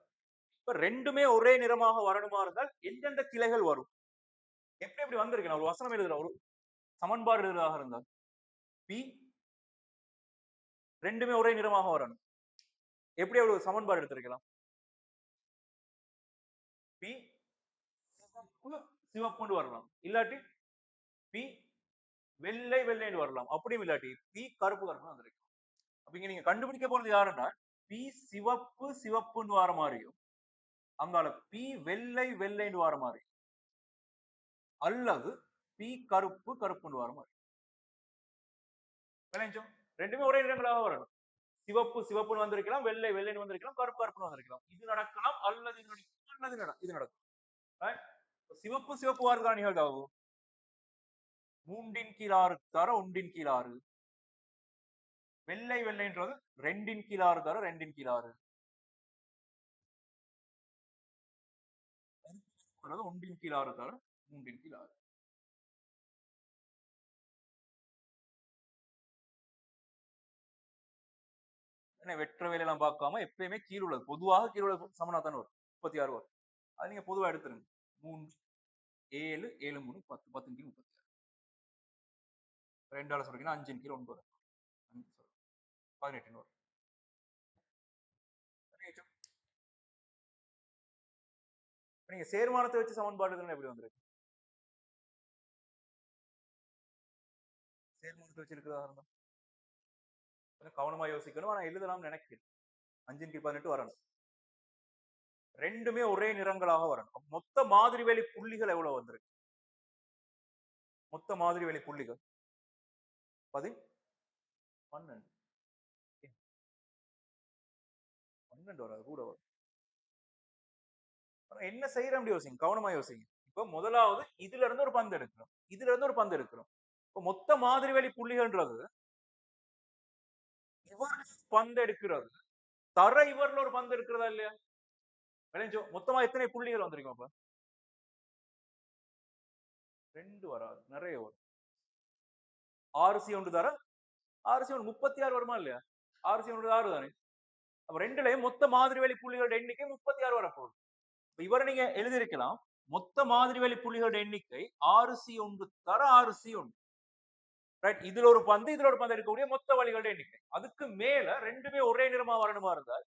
இப்ப ரெண்டுமே ஒரே நிறமாக வரணுமா இருந்தால் எந்தெந்த கிளைகள் வரும்? எப்படி வந்திருக்கு? நான் ஒரு வசனம் எழுதுற, ஒரு சமன்பாடு எழுதுறதாக இருந்தால் பி ரெண்டுமே ஒரே நிறமாக வரணும். எப்படி ஒரு சமன்பாடு எடுத்திருக்கலாம்? பி சிவப்புன்னு வரலாம், இல்லாட்டி பி வெள்ளை வெள்ளைன்னு வரலாம், அப்படியும் இல்லாட்டி பி கருப்பு கருப்புன்னு வந்திருக்கு. அப்ப இங்க நீங்க கண்டுபிடிக்க போறது யாருன்னா, பி சிவப்பு சிவப்புன்னு வர மாதிரியும், அங்கால பி வெள்ளை வெள்ளைன்னு வர மாதிரி, அல்லது பி கருப்பு கருப்புன்னு வர மாதிரி. ரெண்டுமே ஒரே நிறங்களாக வரணும். சிவப்பு சிவப்புன்னு வந்திருக்கலாம், வெள்ளை வெள்ளைன்னு வந்திருக்கலாம், கருப்பு கருப்புன்னு வந்திருக்கலாம். இது நடக்கலாம், அல்லது இது நடக்கும். சிவப்பு சிவப்பு வார்தான் நிகழ்வாகும். 3 கீழ் 6 தர 1 கீழ் 6. வெள்ளை வெள்ளைன்றது 2 கீழ் 6 தர 2 கீழ் 6. 1 கீழ் 6 தர 3 கீழ் 6. வெற்ற வேலையெல்லாம் பார்க்காம எப்பயுமே கீழ் உள்ளது, பொதுவாக கீழ் உள்ள சமனா தானே வரும். 36 வரும். அது நீங்க பொதுவா எடுத்துருங்க. 3 7 7 3 10 10 கீழ் 36. 2 சொல்றீங்கன்னா 5 கீழ் 9 18 வரும். நீங்க சேர்மானத்தை வச்சு சமன்பாடு எப்படி வந்திருக்கு? சேர்மானத்தை வச்சு இருக்கிறதா இருந்தா கவனமா யோசிக்கணும். ஆனா எழுதலாம் நினைக்கிறேன். 5 கீழ் 18 வரணும். ரெண்டுமே ஒரே நிறங்களாக வரணும். மொத்த மாதிரி வேலி புள்ளிகள் எவ்வளவு வந்திருக்கு? மொத்த மாதிரி வேலி புள்ளிகள் 12 வராது, கூட வரும். என்ன செய்யறோம் யோசிங்க, கவனமா யோசிங்க. இப்ப முதலாவது இதுல இருந்து ஒரு பந்து எடுக்கிறோம், இதுல இருந்து ஒரு பந்து எடுக்கிறோம். இப்ப மொத்த மாதிரி வேலி புள்ளிகள்ன்றது இவர் பந்து எடுக்கிறது தர இவர்ல ஒரு பந்து எடுக்கிறதா இல்லையா? மொத்தமா எத்தனை புள்ளிகள் வந்திருக்கும்? அப்ப 2 வராது, நிறைய வரும். 6C 1 தர 6C 1 36 வருமா இல்லையா? 6C 1 6 தானே. அப்ப ரெண்டுலயும் மொத்த மாதிரி வேலி புள்ளிகளோட எண்ணிக்கை 36 வரப்போகுது. இவரை நீங்க எழுதியிருக்கலாம், மொத்த மாதிரி வேலி புள்ளிகளோட எண்ணிக்கை 6C 1 தர 6C 1. ரைட். இதுல ஒரு பந்து இதுல ஒரு பந்து எடுக்கக்கூடிய மொத்த வழிகளோட எண்ணிக்கை. அதுக்கு மேல ரெண்டுமே ஒரே நிறமா வரணுமா இருந்தால்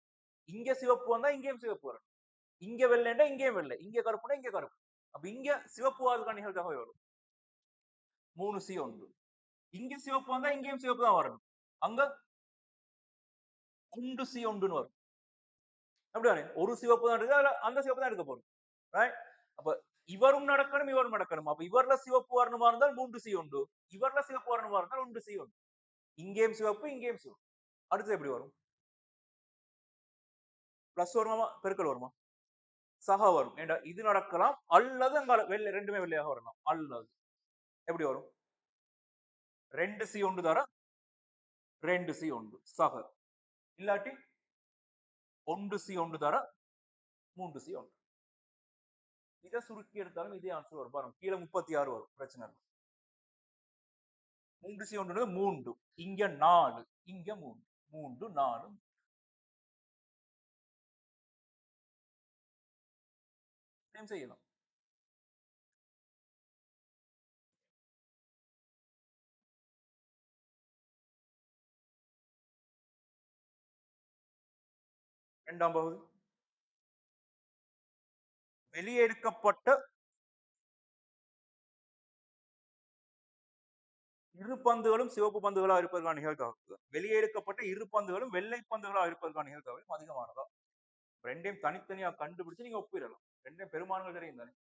இங்க சிவப்பு வந்தா இங்கேயும் சிவப்பு வரணும், இங்க வெள்ளைண்டா இங்கேயும் வெள்ளை, இங்க கருப்புனா இங்க கருப்பு. அப்ப இங்க சிவப்பு வாதுக்கான நிகழ்தகவு வரும் 3C 1. இங்க சிவப்பு வந்தா இங்கேயும் சிவப்பு தான் வரணும், அங்க 2C 1 வரும். அப்படிதானே? ஒரு சிவப்பு தான் இருக்கு, அந்த சிவப்பு தான் எடுக்க போறோம். ரைட். அப்ப இவரும் நடக்கணும் இவரும் நடக்கணும். அப்ப இவர்ல சிவப்பு வரணுமா இருந்தால் 3C 1, இவர்ல சிவப்பு வரணுமா இருந்தால் 1C 1. இங்கேயும் சிவப்பு இங்கேயும் சிவப்பு. அடுத்து எப்படி வரும்? பிளஸ் வருமா பெருக்கல் வருமா? சக வரும். இது நடக்கலாம், அல்லது அங்க வெள்ளை ரெண்டுமே வெள்ளையாக வரலாம். அல்லது எப்படி வரும்? 2C 1 தர 2C 1 சக, இல்லாட்டி 1C 1 தர 3C 1. இதை சுருக்கி எடுத்தாலும் இதே ஆன்சர் வரும். பாருங்க, கீழே 36 வரும், பிரச்சனை இல்லை. 3C 1 3, இங்க 4, இங்க 3, 3 4. செய்யலாம். இரண்டாம் பகுதி வெளியே எடுக்கப்பட்ட இரு பந்துகளும் சிவப்பு பந்துகளா இருப்பதற்கான நிகழ்தகவு, வெளியே எடுக்கப்பட்ட இரு பந்துகளும் வெள்ளை பந்துகளா இருப்பதற்கான நிகழ்தகவு அதிகமானதா? ரெண்டையும் தனித்தனியா கண்டுபிடிச்சு நீங்க ஒப்பிடலாம். ரெண்டையும் பெருமானங்கள் தெரியும் தானே.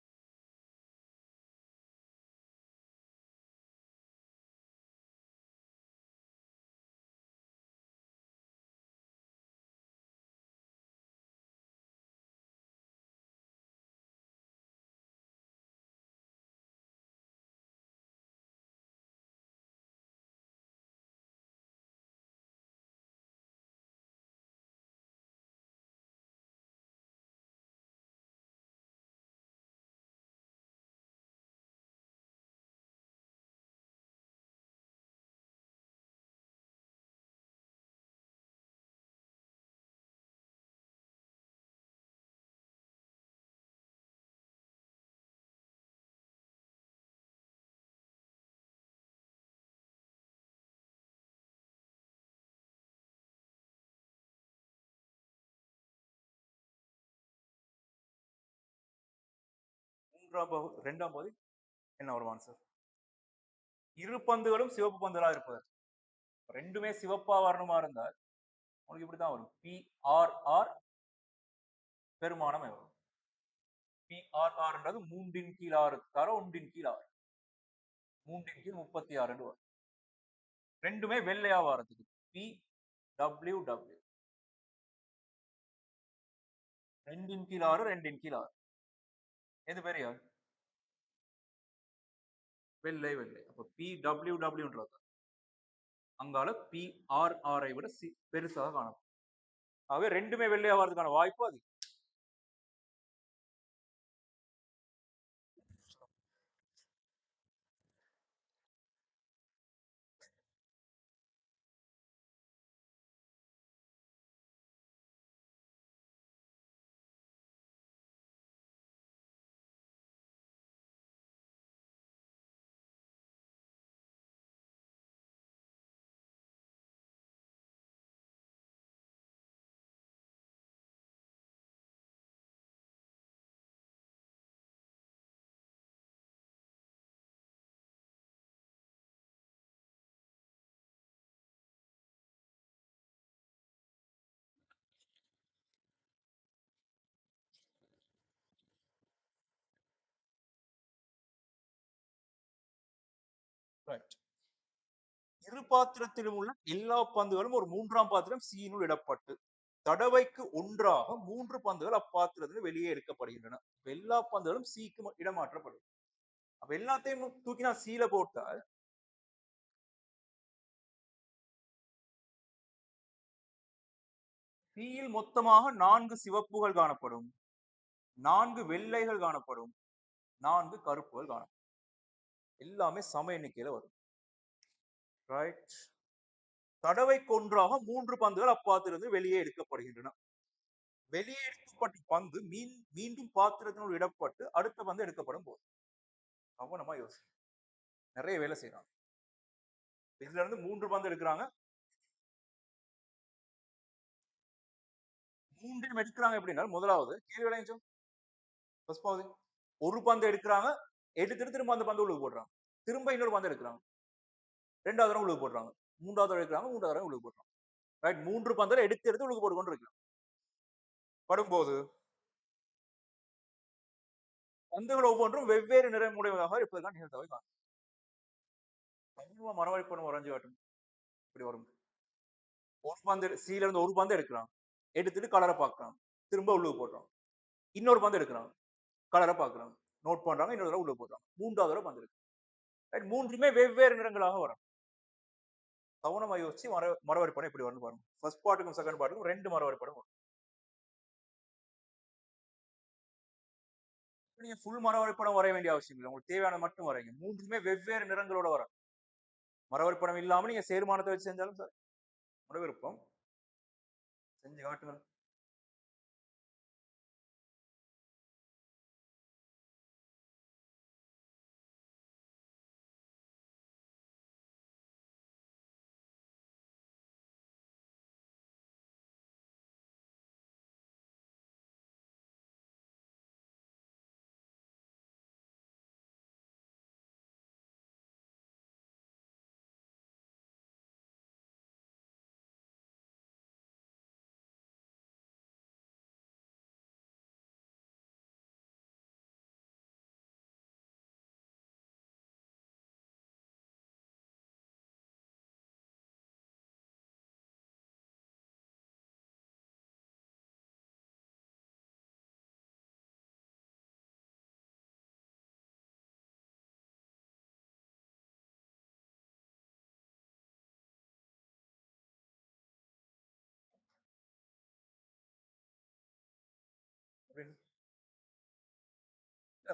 இரண்டாம் பகுதி என்ன வரும் ஆன்சர்? இரு பந்துகளும் சிவப்பு பந்துகளா இருப்பது. ரெண்டுமே சிவப்பா வரணுமா இருந்தால் உங்களுக்கு இப்படித்தான் வரும். PRR பெருமானம் வரும். PRR மூன்றின் கீழ் 6 தர ஒன்றின் கீழ் 6, மூன்றின் கீழ் 36 வரும். ரெண்டுமே வெள்ளையா வரதுக்கு PWW ரெண்டின் கீழ் 6, ரெண்டின் கீழ் 6. எது பெரிய வெள்ளை வெள்ளை. அப்ப PWWன்றது அங்கால PRR விட பெருசாக காணும். ஆகவே ரெண்டுமே வெள்ளையா வரதுக்கான வாய்ப்பு அதிகம். இரு பாத்திரத்திலும் உள்ள எல்லா பந்துகளும் ஒரு மூன்றாம் பாத்திரம் சீனுள் இடப்பட்டு தடவைக்கு ஒன்றாக 3 பந்துகள் அப்பாத்திரத்தில் வெளியே எடுக்கப்படுகின்றன. எல்லா பந்துகளும் சீக்கு இடமாற்றப்படும். அப்ப எல்லாத்தையும் தூக்கி நான் சீல போட்டால் சீயில் மொத்தமாக 4 சிவப்புகள் காணப்படும், 4 வெள்ளைகள் காணப்படும், 4 கருப்புகள் காணப்படும். எல்லாமே சம எண்ணிக்கையில வரும். ரைட். தடவைக்கு ஒன்றாக 3 பந்துகள் அப்பாத்திரத்தில் வெளியே எடுக்கப்படுகின்றன. வெளியே எடுக்கப்பட்ட பந்து மீண்டும் பாத்திரத்தினுள் இடப்பட்டு அடுத்த பந்து எடுக்கப்படும் போது கவனமா யோசி. நிறைய வேலை செய்யறாங்க. இதுல இருந்து 3 பந்து எடுக்கிறாங்க, 3 எடுக்கிறாங்க எப்படின்னா, முதலாவது கேள்வி விளைஞ்சோம் ஒரு பந்து எடுக்கிறாங்க, எடுத்துட்டு திரும்ப அந்த பந்து உள்ளுக்கு போடுறாங்க, திரும்ப இன்னொரு பந்து எடுக்கிறாங்க, 2வது தடவை உள்ளுக்கு போடுறாங்க, 3வது தடவை எடுக்கிறாங்க, 3வது தடவை உள்ளுக்கு போடுறாங்க. ரைட். 3 பந்துல எடுத்து எடுத்து உள்ளுக்கு போட்டு கொண்டு இருக்கலாம். படும்போது பந்துகள் ஒவ்வொன்றும் வெவ்வேறு நிறமுடையதாக இருப்பதற்கான நிகழ்தகவை காணும். மரவாய்ப்படம் வரைஞ்சு காட்டும். இப்படி வரும். ஒரு பந்து சீல இருந்து ஒரு பந்து எடுக்கிறான், எடுத்துட்டு கலரை பார்க்கறான், திரும்ப உள்ளுக்கு போடுறான், இன்னொரு பந்து எடுக்கிறான், கலரை பார்க்கறான், நோட் பண்றாங்க, இன்னொரு தடவை உள்ள போடுறாங்க, 3வது தடவை பந்து எடுக்கிறான். மூன்றுமே வெவ்வேறு நிறங்களாக வரும். கவனமா யோசிச்சு மரவரைப்படம் எப்படி வரும்னு பாருங்க. ஃபர்ஸ்ட் பார்ட்டுக்கும் செகண்ட் பார்ட்டுக்கும் 2 மரவரைப்படம் வரும். நீங்க ஃபுல் மரவரைப்படம் வரைய வேண்டிய அவசியம் இல்லை. உங்களுக்கு தேவையான மட்டும் வரைங்க. மூன்றுமே வெவ்வேறு நிறங்களோட வரும். மரவரைப்படம் இல்லாம நீங்க சேர்மானத்தை வச்சு செஞ்சாலும் சரி. உங்களோட விருப்பம். செஞ்சு காட்டுங்க.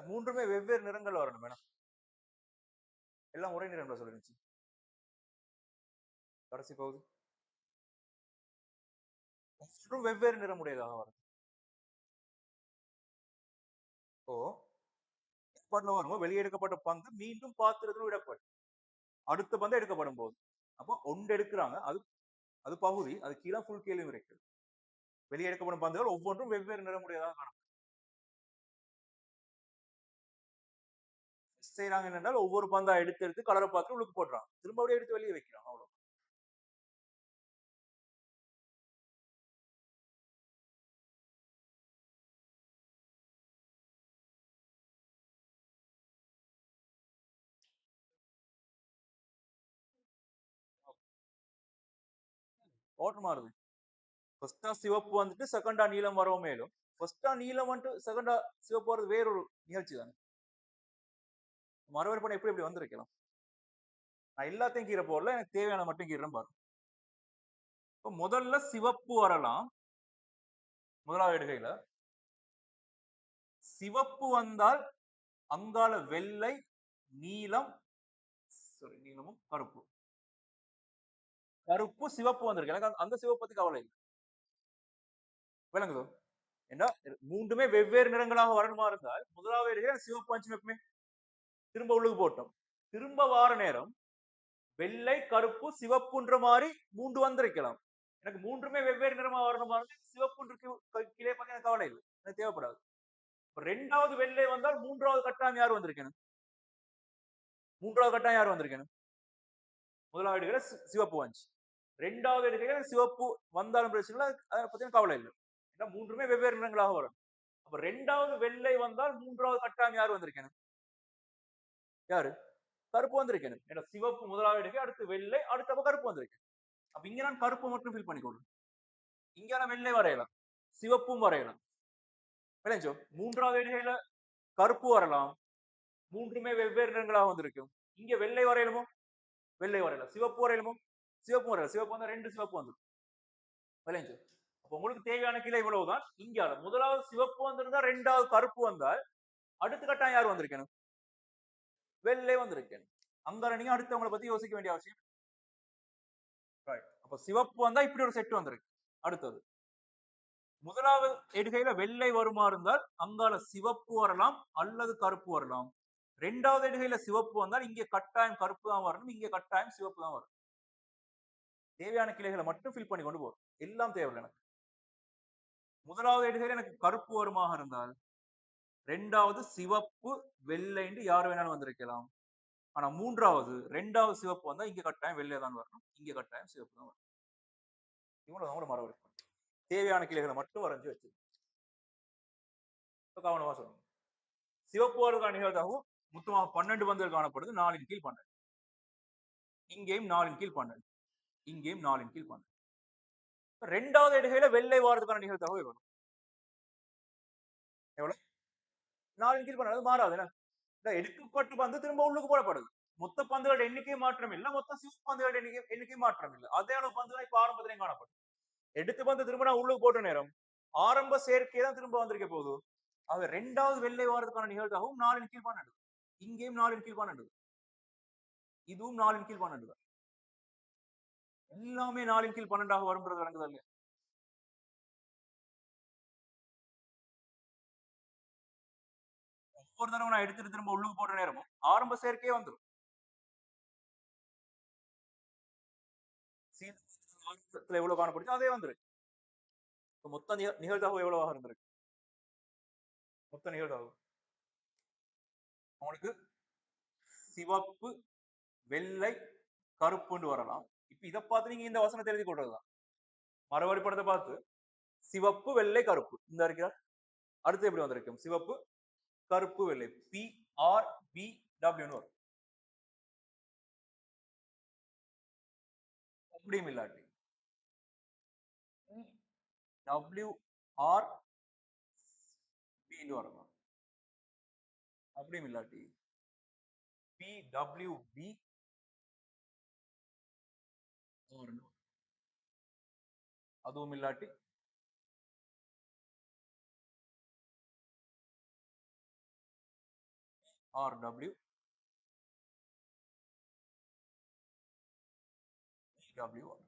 மூன்றுமே வெவ்வேறு நிறங்கள் வரணும் மேடம். எல்லாம் ஒரே நிறம்ல சொல்லிருந்துச்சு கடைசி பகுதி. ஒவ்வொன்றும் வெவ்வேறு நிறமுடையதாக வரும். ஓ ஏற்பாடுல வரும்போது வெளியே எடுக்கப்பட்ட பந்து மீண்டும் பாத்திரத்தில் விடப்படும். அடுத்த பந்து எடுக்கப்படும் போது. அப்போ ஒன்று எடுக்கிறாங்க. அது அது பகுதி. அது கீழே ஃபுல் கேள்வி இருக்கு. வெளியே எடுக்கப்படும் பந்துகள் ஒவ்வொன்றும் வெவ்வேறு நிறமுடையதாக காணும். செய்யறாங்க என்னென்றால் ஒவ்வொரு பந்தா எடுத்து எடுத்து கலரை பார்த்து உள்ளுக்கு போடுறாங்க. திரும்ப அப்படியே எடுத்து வெளியே வைக்கிறாங்க. அவ்வளவு. ஓட்டம் மாறுது. ஃபர்ஸ்டா சிவப்பு வந்துட்டு செகண்டா நீலம் வரவும் மேலும் ஃபர்ஸ்டா நீலம் வந்துட்டு செகண்டா சிவப்பு வரது வேறொரு நிகழ்ச்சி தானே. மறுவரை பண்ண எப்படி எப்படி வந்திருக்கலாம். நான் எல்லாத்தையும் கீரை போடல எனக்கு தேவையான மட்டும் கீரை பாரு. இப்போ முதல்ல சிவப்பு வரலாம். முதலாவது எடுக்கையில சிவப்பு வந்தால் அங்கால வெள்ளை நீலம் நீளமும் கருப்பு கருப்பு சிவப்பு வந்திருக்கு. எனக்கு அந்த சிவப்பு பத்தி கவலை இல்லை. விளங்குதோ ஏன்னா மூன்றுமே வெவ்வேறு நிறங்களாக வரணுமா இருந்தால் முதலாவது சிவப்பு அஞ்சு வைப்பமே திரும்ப உள்ளுக்கு போட்டோம். திரும்ப வார நேரம் வெள்ளை கருப்பு சிவப்புன்ற மாதிரி மூன்று வந்திருக்கலாம். எனக்கு மூன்றுமே வெவ்வேறு நிறமா வரணுமா இருந்து சிவப்புன்ற கீழே பார்க்க எனக்கு கவலை இல்லை. எனக்கு தேவைப்படாது. ரெண்டாவது வெள்ளை வந்தால் மூன்றாவது கட்டாயம் யார் வந்திருக்கணும். மூன்றாவது கட்டாயம் யார் வந்திருக்கணும். முதலாவது எடுக்கிற சிவப்பு வந்துச்சு. ரெண்டாவது எடுக்கிற சிவப்பு வந்தாலும் பிரச்சனை அதை பத்தி கவலை இல்லை. ஏன்னா மூன்றுமே வெவ்வேறு நிறங்களாக வரும். அப்ப ரெண்டாவது வெள்ளை வந்தால் மூன்றாவது கட்டாயம் யார் வந்திருக்கணும். யாரு கருப்பு வந்திருக்கணும். ஏன்னா சிவப்பு முதலாவது எடுக்க அடுத்து வெள்ளை அடுத்த கருப்பு வந்திருக்கு. அப்ப இங்க நான் கருப்பு மட்டும் ஃபில் பண்ணிக்கொள்றேன். இங்க நான் வெள்ளை வரையலாம் சிவப்பும் வரையலாம். விளைஞ்சோ மூன்றாவது எடுக்கையில கருப்பு வரலாம். மூன்றுமே வெவ்வேறு நிறங்களாக வந்திருக்கும். இங்க வெள்ளை வரையலுமோ வெள்ளை வரையலாம். சிவப்பு வரையலுமோ சிவப்பு வரையலாம். சிவப்பு வந்தா ரெண்டு சிவப்பு வந்துடும். விளைஞ்சோ அப்ப உங்களுக்கு தேவையான கிளை இவ்வளவுதான். இங்க முதலாவது சிவப்பு வந்திருந்தா ரெண்டாவது கருப்பு வந்தால் அடுத்த கட்டம் யார் வந்திருக்கணும். வெள்ளை வந்திருக்கேன். அங்க நீங்க அடுத்தவங்களை பத்தி யோசிக்க வேண்டிய அவசியம். அப்ப சிவப்பு வந்தா இப்படி ஒரு செட் வந்திருக்கு. அடுத்தது முதலாவது எடுகையில வெள்ளை வருமா இருந்தால் அங்கால சிவப்பு வரலாம் அல்லது கருப்பு வரலாம். ரெண்டாவது எடுகையில சிவப்பு வந்தால் இங்கே கட்டாயம் கருப்பு தான் வரணும். இங்கே கட்டாயம் சிவப்பு தான் வரும். தேவையான கிளைகளை மட்டும் ஃபில் பண்ணி கொண்டு போறோம். எல்லாம் தேவையில்லை எனக்கு. முதலாவது எடுகையில எனக்கு கருப்பு வருமாக இருந்தால் ரெண்டாவது சிவப்பு வெள்ளை என்று யார் வேணாலும் வந்திருக்கலாம். ஆனா மூன்றாவது ரெண்டாவது சிவப்பு வந்தா இங்க கட்டாயம் வெள்ளை தான் வரணும். இங்க கட்டாயம் சிவப்பு தான் வரணும். இவ்வளவுதான் கூட மரபு. தேவையான கிளைகளை மட்டும் வரைஞ்சு வச்சு கவனமா சொல்லணும். சிவப்பு வருவதற்கான நிகழ்வாகவும் மொத்தமாக 12 பந்துகள் காணப்படுது. 4 கீழ் 12. இங்கேயும் 4 கீழ் 12. இங்கேயும் 4 கீழ் 12. ரெண்டாவது எடுகையில வெள்ளை வாரதுக்கான நிகழ்த்தகவு வரும். எவ்வளவு 4 கீழ் 12 மாறாது. எடுக்கப்பட்டு பந்து திரும்ப உள்ளுக்கு போடப்படுது. மொத்த பந்துகளோட எண்ணிக்கை மாற்றம் இல்ல. மொத்த சிவப்பு பந்துகளோட எண்ணிக்கை மாற்றம் இல்ல. அதே அளவு பந்துகள் இப்ப ஆரம்பத்திலையும் காணப்படும். எடுத்து பந்து திரும்ப நான் உள்ளுக்கு போட்ட நேரம் ஆரம்ப சேர்க்கை தான் திரும்ப வந்திருக்க போகுது. ஆக ரெண்டாவது வெள்ளை வாரதுக்கான நிகழ்வாகவும் 4 கீழ் 12. இங்கேயும் 4 கீழ் 12. இதுவும் 4 கீழ் 12. எல்லாமே 4 கீழ் 12 வரும்ன்றது விளங்குதா இல்லையா. ஒவ்வொரு தடவை நான் எடுத்துட்டு திரும்ப உள்ளுக்கு போட்ட நேரமும் ஆரம்ப சேர்க்கையே வந்துடும். எவ்வளவு காணப்படுச்சு அதே வந்துருக்கு. மொத்த நிகழ்தகவு எவ்வளவாக இருந்திருக்கு. மொத்த நிகழ்தகவு உங்களுக்கு சிவப்பு வெள்ளை கருப்புன்னு வரலாம். இப்ப இதை பார்த்து நீங்க இந்த வசனத்தை எழுதி கொள்றதுதான். மறுபடி படத்தை பார்த்து சிவப்பு வெள்ளை கருப்பு இந்த இருக்கிறார். அடுத்து எப்படி வந்திருக்கும் சிவப்பு கருப்பு வெள்ளை PRBW வரும். அப்படியும் இல்லாட்டி WRB வரலாம். அப்படியும் இல்லாட்டி PWB அதுவும் இல்லாட்டி RW EWR.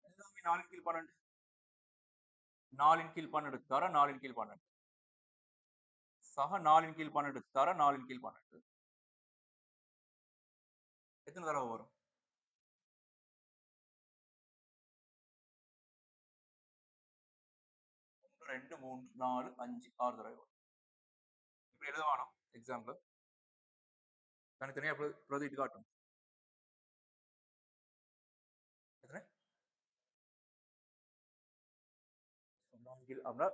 எல்லாமே 4 கீழ் 12. 4 கீழ் 12 தர 4 கீழ் 12. சக 4 கீழ் 12 தர 4 கீழ் 12. எத்தனை தடவை வரும்? 1, 2, 3, 4, 5, 6 தடவை வரும். இப்படி எழுத வேணும் எக்ஸாம்பிள். தனித்தனியா பிரதிட்டு காட்டும். எத்தனை? 4 கீழ் அப்படின்னா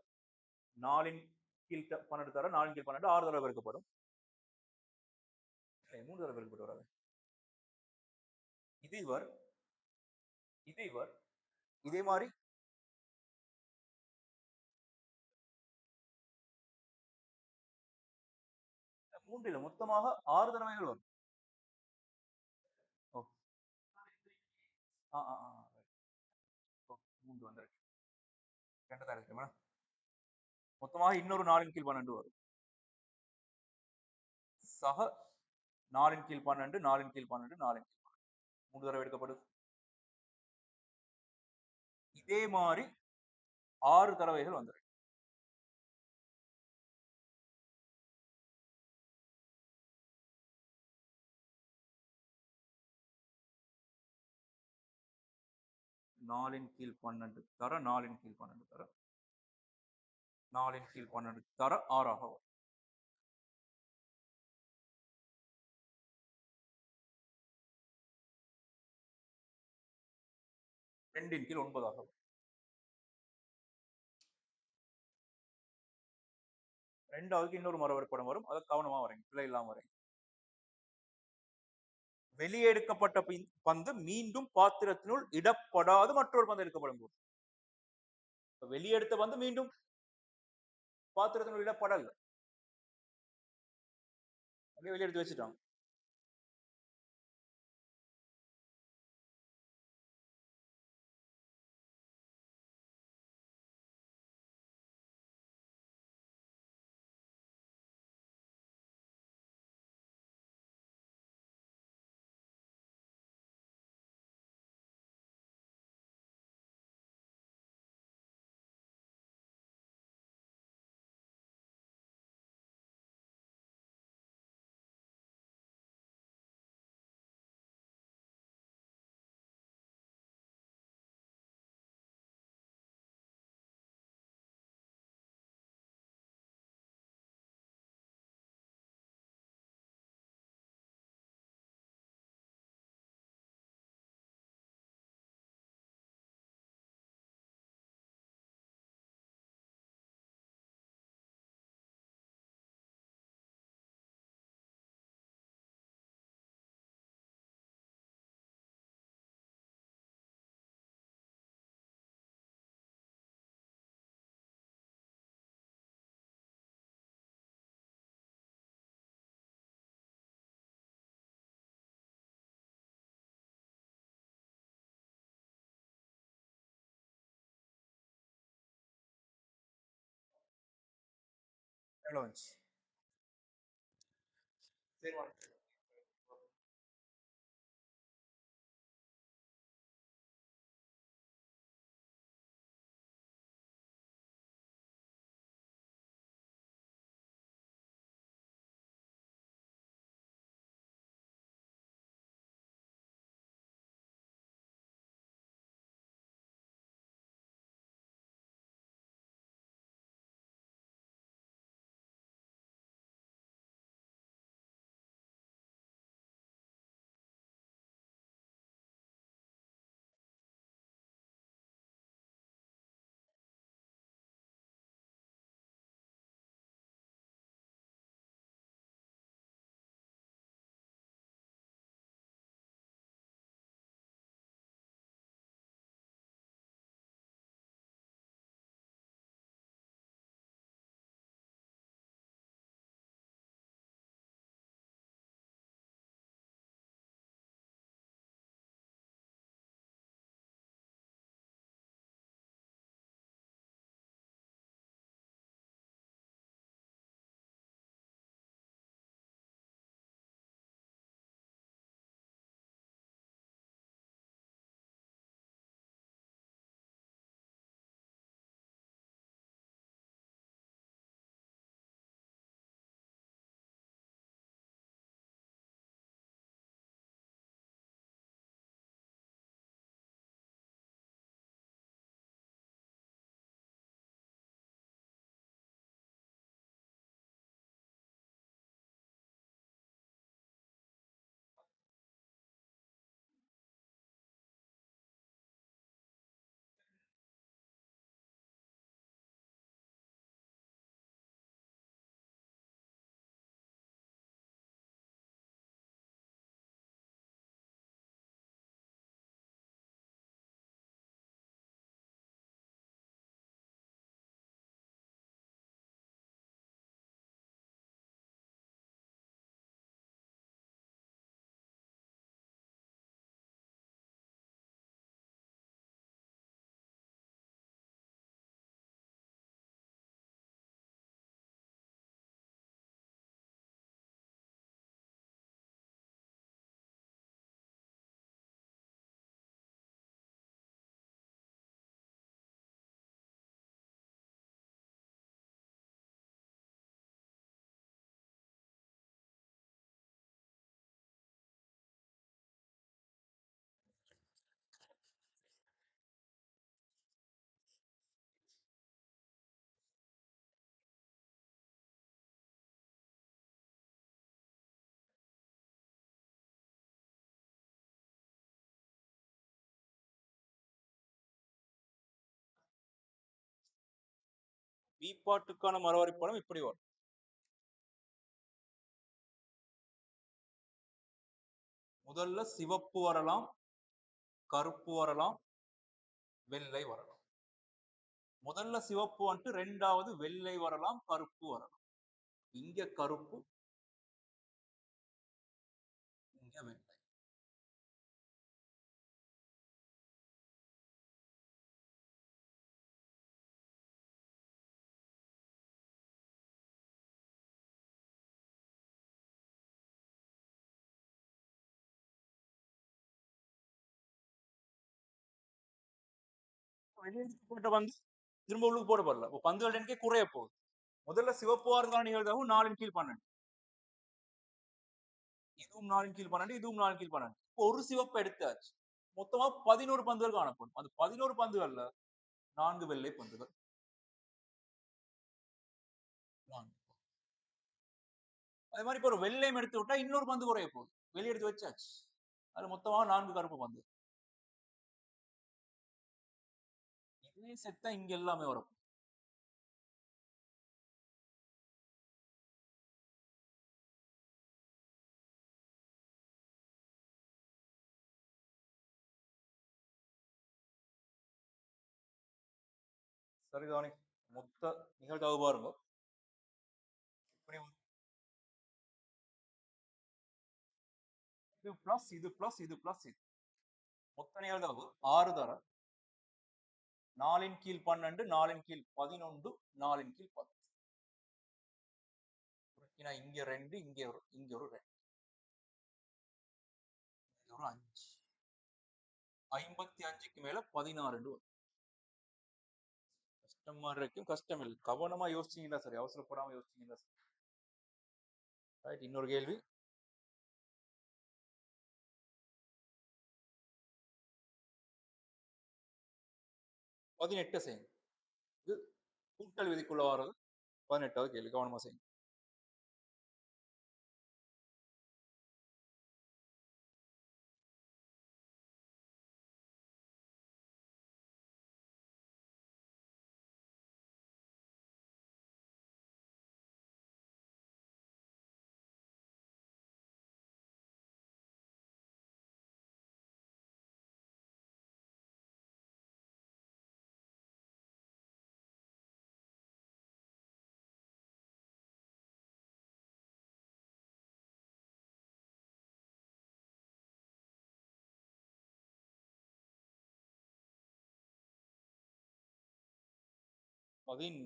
4 கீழ் 12 தர 4 கீழ் 12 6 தடவை பெருக்கப்படும். 3 தடவை பெருக்கப்பட்டு வராது. இது இவர், இது இவர், இதே மாதிரி மூன்றில் மொத்தமாக 6 தடவைகள் வரும். ஓ ஆ ஆ ஆ ஓ 3 வந்துருக்கு. 2 தான் இருக்கு. மொத்தமாக இன்னொரு 4 கீழ் 12 வரும். சக 4 கீழ் 12, 4 கீழ் 12, 4 கீழ் 12. 3 தடவை எடுக்கப்படுது. இதே மாதிரி 6 தடவைகள் வந்துருக்கு. நாலின் கீழ் 12 தர 4 கீழ் 12 தர 4 கீழ் 12 தர 6 ஆக வரும். 2 கீழ் 9 ஆக வரும். 2வது இன்னொரு மறுவரைபடம் வரும். அதை கவனமா வரைங்க, பிழை இல்லாம வரைங்க. வெளியே எடுக்கப்பட்ட பந்து மீண்டும் பாத்திரத்தினுள் இடப்படாது மற்றொரு பந்து எடுக்கப்படும் போது, வெளியே எடுத்த பந்து மீண்டும் பாத்திரத்தினுள் இடப்படல, அப்படியே வெளியே எடுத்து வச்சுட்டாங்க. எவ்வளவு வந்துச்சு? சரி. பி பாட்டுக்கான மறுவரைபடம் இப்படி வரும். முதல்ல சிவப்பு வரலாம், கருப்பு வரலாம், வெள்ளை வரலாம். முதல்ல சிவப்பு வந்துட்டு ரெண்டாவது வெள்ளை வரலாம், கருப்பு வரலாம். இங்க கருப்பு, இங்க வெள்ளை. போட்ட வந்து திரும்ப உள்ளுக்கு போடப்படல. பந்துகள் எண்ணிக்கை குறைய போகுது. முதல்ல சிவப்பு வாரதான நிகழ்தகவு 4/12. இதுவும் 4/12, இதுவும் 4/12. ஒரு சிவப்பு எடுத்தாச்சு. மொத்தமா 11 பந்துகள் காணப்படும். அந்த 11 பந்துகள்ல 4 வெள்ளை பந்துகள். அதே மாதிரி இப்ப ஒரு வெள்ளையும் எடுத்து விட்டா இன்னொரு பந்து குறைய போகுது. வெளியே எடுத்து வச்சாச்சு. அது மொத்தமா 4 கருப்பு பந்து. இதே செட் தான் இங்க எல்லாமே வரும். சரிதானே? மொத்த நிகழ்தகவு பாருங்க. இது பிளஸ் இது பிளஸ் இது பிளஸ் இது. மொத்த நிகழ்தகவு 6 தர 4/12, 4/11, 4/10. இங்க 2, இங்க ஒரு 2, இங்க ஒரு 5. 55க்கு மேல 16 கஷ்டமா இருக்கும். கஷ்டம் இல்லை, கவனமா யோசிச்சீங்கன்னா சரி, அவசரப்படாம யோசிச்சீங்கன்னா சரி. ரைட், இன்னொரு கேள்வி. பதினெட்டு செய்யுங்க. இது கூட்டல் விதிக்குள்ள வர்றது. 18வது கேள்வி, கவனமா செய்யுங்க. பதின்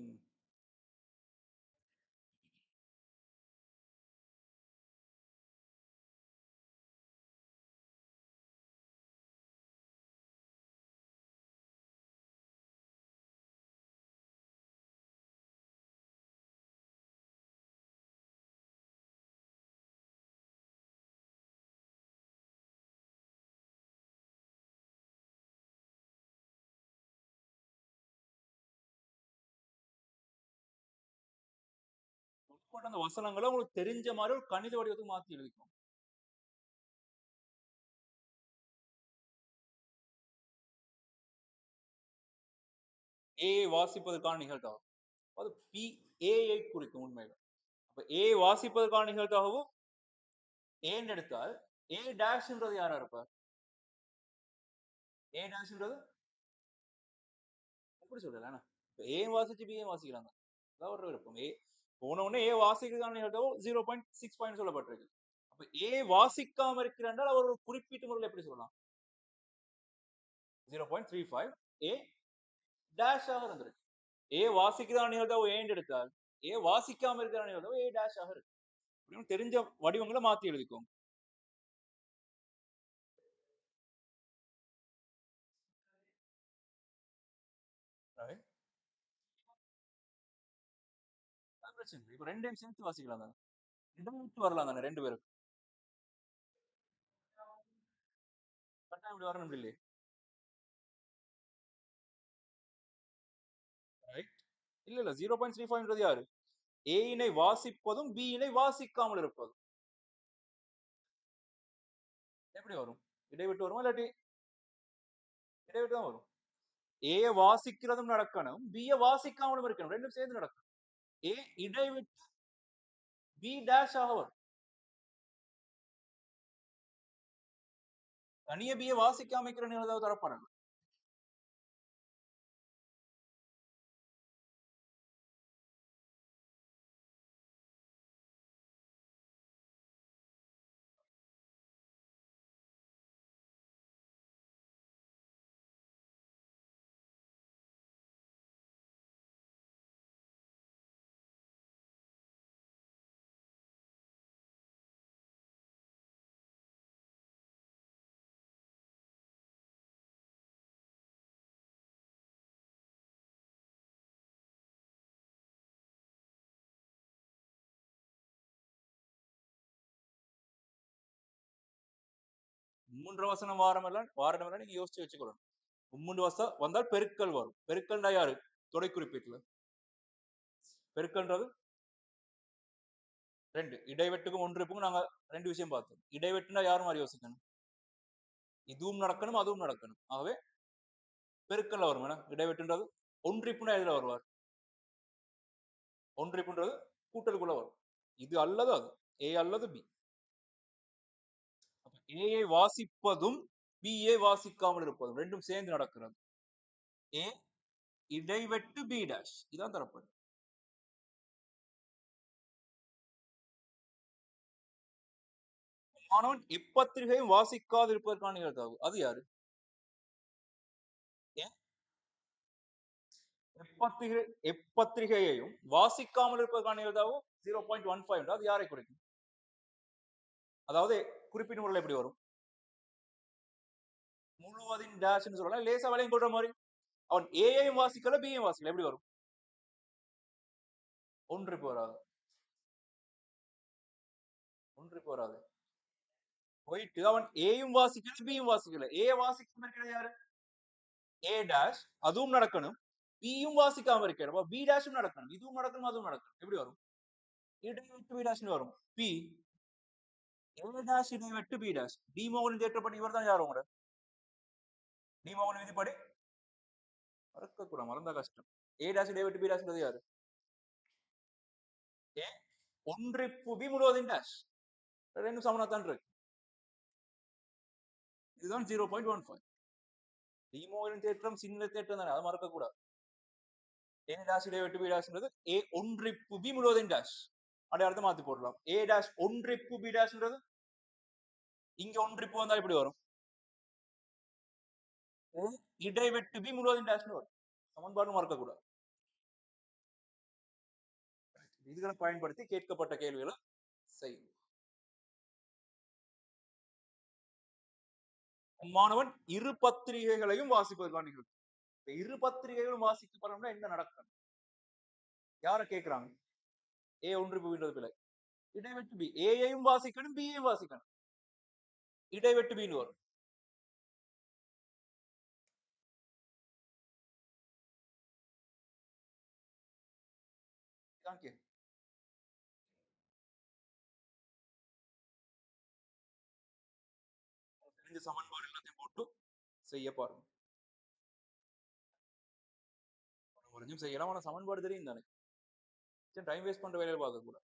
அந்த வசனங்களை உங்களுக்கு தெரிஞ்ச மாதிரி ஒரு கணித வடிவத்துக்கு மாத்தி எழுதிக்கணும். ஏ வாசிப்பதற்கான நிகழ்தகவு அது பி ஏ குறிக்கும் உண்மையில. அப்ப ஏ வாசிப்பதற்கான நிகழ்தகவு ஏன்னு எடுத்தால் ஏ டேஷ்ன்றது யாரா இருப்பார்? ஏ டேஷ்ன்றது எப்படி சொல்லல, ஏ வாசிச்சு பி ஏ வாசிக்கிறாங்க. அதான் ஒரு விருப்பம். ஏ போன உடனே ஏ வாசிக்கிறதான நிகழ்தகவு 0.6 பாயிண்ட் சொல்லப்பட்டிருக்கு. அப்ப ஏ வாசிக்காம இருக்கிறால் அவர் ஒரு குறிப்பிட்ட முறையில் எப்படி சொல்லலாம்? 0.35 ஏ டேஷ் ஆக இருந்திருக்கு. ஏ வாசிக்கிறதான நிகழ்தகவு ஏன்னு எடுத்தால் ஏ வாசிக்காம இருக்கிற நிகழ்தகவு ஏ டேஷ் ஆக இருக்கு. தெரிஞ்ச வடிவங்களை மாத்தி எழுதிக்கோங்க. இப்ப ரெண்டையும் சேர்த்து வாசிக்கலாம் தானே, விட்டு வரலாம் தானே ரெண்டு பேருக்கு. கட்டாயம் இப்படி வரணும் இல்லையே. இல்ல இல்ல 0.35 யாரு? ஏ இனை வாசிப்பதும் பி இனை வாசிக்காமல் இருப்பதும் எப்படி வரும்? இடைவிட்டு வருமா இல்லாட்டி இடைவிட்டு தான் வரும். ஏ வாசிக்கிறதும் நடக்கணும், B வாசிக்காமலும் இருக்கணும், ரெண்டும் சேர்ந்து நடக்கணும். ஏ இடைவிட்டு B டேஷ் ஆக வரும். தனிய B வாசிக்காம இருக்கிற ஏதாவது தரப்படணும். மூன்று வசனம் வாரமெல்லாம் நீங்க யோசிச்சு வச்சுக்கணும். மூன்று வசனம் வந்தால் பெருக்கல் வரும். பெருக்கல்னா யாரு? தொடை குறிப்பீட்டுல பெருக்கல்ன்றது ரெண்டு. இடைவெட்டுக்கும் ஒன்றிப்புக்கும் நாங்க ரெண்டு விஷயம் பார்த்தோம். இடைவெட்டுனா யாரும் மாதிரி யோசிக்கணும், இதுவும் நடக்கணும் அதுவும் நடக்கணும். ஆகவே பெருக்கல்ல வரும். இடைவெட்டுன்றது. ஒன்றிப்புனா எதுல வருவார்? ஒன்றிப்புன்றது கூட்டலுக்குள்ள வரும். இது அல்லது அது, ஏ அல்லது பி. ஏயை வாசிப்பதும் பிஏ வாசிக்காமல் இருப்பதும் ரெண்டும் சேர்ந்து நடக்கிறது. ஏ இடைவெட்டு பி டேஷ் இதான் தரப்படும். மாணவன் எப்பத்திரிகையும் வாசிக்காது இருப்பதற்கான நிகழ்வு அது யாரு? எப்பத்திரிகையையும் வாசிக்காமல் இருப்பதற்கான நிகழ்வு 0.15. அது யாரை குறிக்கும்? அதாவது குறிப்பிட்ட முறையில் எப்படி வரும்? முழுவதின் டேஷ் சொல்லலாம், லேசா வளையம் போடுற மாதிரி. அவன் ஏயையும் வாசிக்கல பியையும் வாசிக்கல, எப்படி வரும்? ஒன்றுக்கு வராது. ஒன்றுக்கு வராது. போயிட்டு அவன் ஏயும் வாசிக்கல பியும் வாசிக்கல. ஏ வாசிக்காம இருக்கிறது யாரு? A dash. அதுவும் நடக்கணும். பியும் வாசிக்காம இருக்கிற பி டேஷும் நடக்கணும். இதுவும் நடக்கணும் அதுவும் நடக்கணும். எப்படி வரும்? இடைவெட்டு பி டேஷ் வரும். பி ஏ டேஷ் இடைவெட்டு பி டேஷ். டி மோகன் தேற்றப்படி இவர் தான் யாரும் உங்களோட டி மோகன் விதிப்படி மறக்க கூட மறந்தா கஷ்டம். ஏ டேஷ் இடைவெட்டு பி டேஷ் யாரு? ஏ ஒன்றிப்பு பி முழுவதின் டேஷ். ரெண்டும் சமனாத்தான் இருக்கு. இதுதான் 0.15. டி மோகன் தேற்றம் சின்ன தேற்றம் தானே, அதை மறக்க கூடாது. ஏ டேஷ் இடைவெட்டு பி டேஷ்ன்றது ஏ ஒன்றிப்பு பி முழுவதின் டேஷ். அடையாளத்தை மாத்தி போடலாம். ஏ டேஷ் ஒன்றிப்பு பி டேஷ்ன்றது இங்க ஒன்றிப்பு வந்தா எப்படி வரும்? இடைவெட்டு பி முழுவதின் டேஷ் வரும். சமன்பாடு மறக்க கூடாது. இதுகளை பயன்படுத்தி கேட்கப்பட்ட கேள்விகளை செய்யும். மாணவன் இரு பத்திரிகைகளையும் வாசிப்பதற்கான நிகழ்வு. இரு பத்திரிகைகளும் வாசிக்கப்படணும்னா என்ன நடக்கும்? யார கேட்கிறாங்க? ஏ ஒன்றிப்பு பின்றது பிழை. இடைவெட்டு பி. ஏயையும் வாசிக்கணும் பியையும் வாசிக்கணும். இடைவெட்டு பின்னு வரும். தெரிஞ்ச சமன்பாடு எல்லாத்தையும் போட்டு செய்ய பாருங்க. கொஞ்சம் செய்யலாம், ஆனா சமன்பாடு தெரியும் தானே. டைம் வேஸ்ட் பண்ற வேலையை பார்க்க கூட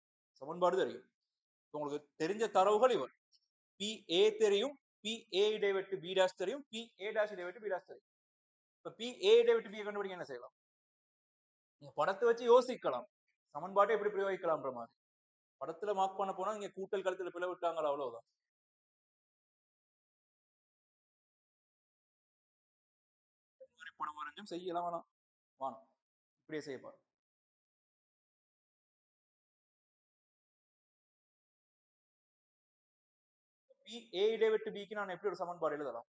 சமன்பாடு தெரியும். உங்களுக்கு தெரிஞ்ச தரவுகள் இவர். பி ஏ தெரியும், பி ஏ இடைவெட்டு பி டாஷ் தெரியும், பி ஏ டாஷ் இடைவெட்டு பி டாஷ் தெரியும். இப்ப பி ஏ இடைவெட்டு பி கண்டுபிடிக்க என்ன செய்யலாம்? நீங்க படத்தை வச்சு யோசிக்கலாம், சமன்பாட்டை எப்படி பிரயோகிக்கலாம்ன்ற மாதிரி. படத்துல மார்க் பண்ண போனா நீங்க கூட்டல் கழுத்துல பிளவு விட்டாங்களா, அவ்வளவுதான். படம் வரைஞ்சும் செய்யலாம், வேணாம் வாணும் இப்படியே செய்யப்பாரு. பி ஏ இடைவெட்டு பிக்கு நான் எப்படி ஒரு சமன்பாடு எழுதலாம்?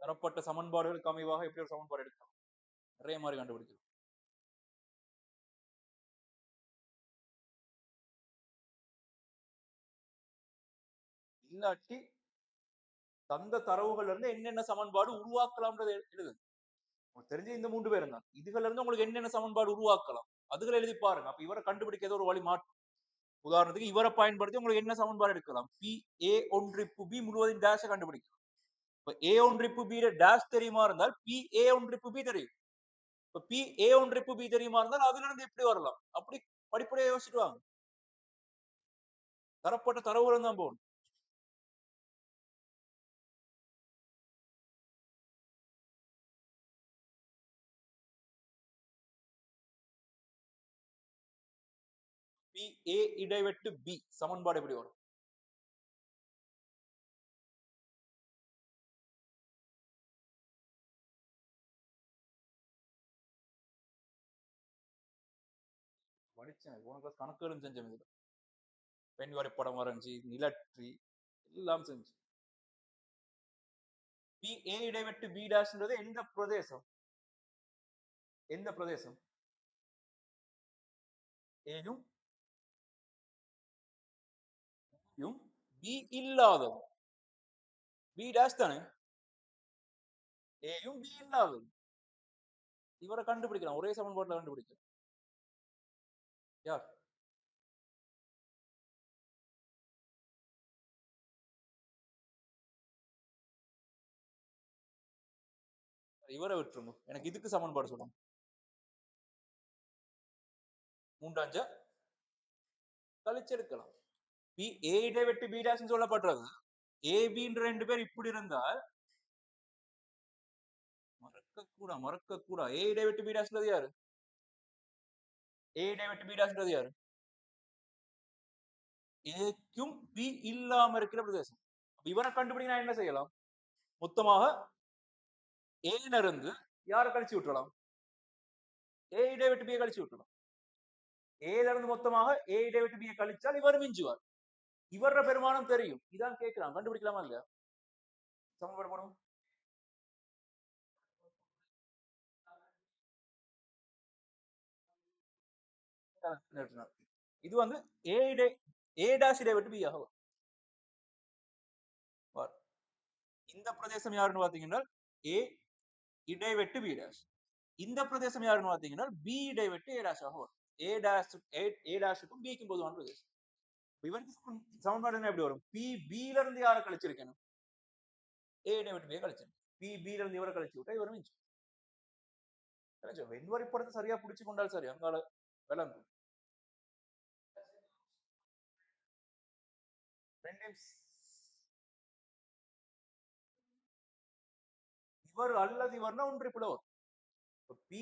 தரப்பட்ட சமன்பாடுகளுக்கு அமைவாக எப்படி ஒரு சமன்பாடு எடுக்கலாம்? நிறைய மாதிரி கண்டுபிடிக்கலாம். இல்லாட்டி தந்த தரவுகள்ல இருந்து என்னென்ன சமன்பாடு உருவாக்கலாம்ன்றது எழுது. உங்களுக்கு தெரிஞ்ச இந்த 3 பேரும் தான். இதுல இருந்து உங்களுக்கு என்னென்ன சமன்பாடு உருவாக்கலாம் அதுகளை எழுதி பாருங்க. அப்ப இவரை கண்டுபிடிக்க ஏதோ ஒரு வழி மாற்றம் உதாரணத்துக்கு இவரை பயன்படுத்தி உங்களுக்கு என்ன சமன்பாடு எடுக்கலாம்? பி ஏ ஒன்றிப்பு பி முழுவதும் டேஷ கண்டுபிடிக்கலாம். இப்ப ஏ ஒன்றிப்பு பி டேஷ் தெரியுமா இருந்தால் பி ஏ ஒன்றிப்பு பி தெரியும். இப்ப பி ஏ ஒன்றிப்பு பி தெரியுமா இருந்தால் அதுல இருந்து எப்படி வரலாம்? அப்படி படிப்படியா யோசிச்சுட்டு வாங்க. தரப்பட்ட தரவுகளும் தான் போகணும். பி ஏ இடைவெட்டு பி சமன்பாடு எப்படி வரும்? படிச்சேன் போன கிளாஸ் கணக்குகளும் செஞ்சேன் இதுல. பெண் வரைபடம் வரைஞ்சி நிலற்றி எல்லாம் செஞ்சு. பி ஏ இடைவெட்டு பி டேஷ்ன்றது எந்த பிரதேசம்? எந்த பிரதேசம்? ஏயும் பி இல்லாதது. பி டேஷ் தானே? ஏயும் பி இல்லாதது. இவரை கண்டுபிடிக்கலாம், ஒரே சமன்பாட்டில் கண்டுபிடிக்கலாம். யார்? இவரை விட்டுருங்க, எனக்கு இதுக்கு சமன்பாடு சொல்லுங்க. 3 கழிச்செடுக்கலாம். பி ஏ இடைவெட்டு பி டேஷ் சொல்லப்படுறது. ஏபின்ற 2 பேர் இப்படி இருந்தால் மறக்க கூட ஏ இடைவெட்டு பி டேஷ்ன்றது யாரு? ஏ இடைவெட்டு பி டேஷ்ன்றது யாரு? ஏக்கும் பி இல்லாம இருக்கிற பிரதேசம். இவரை கண்டுபிடிக்க என்ன செய்யலாம்? மொத்தமாக ஏல இருந்து யாரை கழிச்சு விட்டுறலாம்? ஏ இடைவெட்டு பியை கழிச்சு விட்டுறலாம். ஏல இருந்து மொத்தமாக ஏ இடைவெட்டு பியை கழிச்சால் இவர் மிஞ்சுவார். இவர பெருமானம் தெரியும். இதான் கேட்கிறான், கண்டுபிடிக்கலாமா இல்லையா? சமன்பாடு போடும். இது வந்து ஏ டாஷ் இடைவெட்டு பி ஆகும். இந்த பிரதேசம் யாருன்னு பாத்தீங்கன்னா ஏ இடைவெட்டு பி டேஷ். இந்த பிரதேசம் யாருன்னு பாத்தீங்கன்னா பி இடைவெட்டு ஏ டேஷ் ஆகும். ஏ டேஷுக்கும் பிக்கும் பொதுவான பிரதேசம். இவருக்கு சமன்பாடு என்ன எப்படி வரும்? பி பில இருந்து யாரை கழிச்சிருக்கணும்? ஏ இடைவெட்டு பியை கழிச்சிருக்கணும். பி பில இருந்து இவரை கழிச்சு விட்டா இவரும் மிஞ்சும். வெண்வரி படத்தை சரியா பிடிச்சு கொண்டால் சரி அங்கால விளங்கும். இவர் அல்லது இவர்னா ஒன்றிப்புல வரும். பி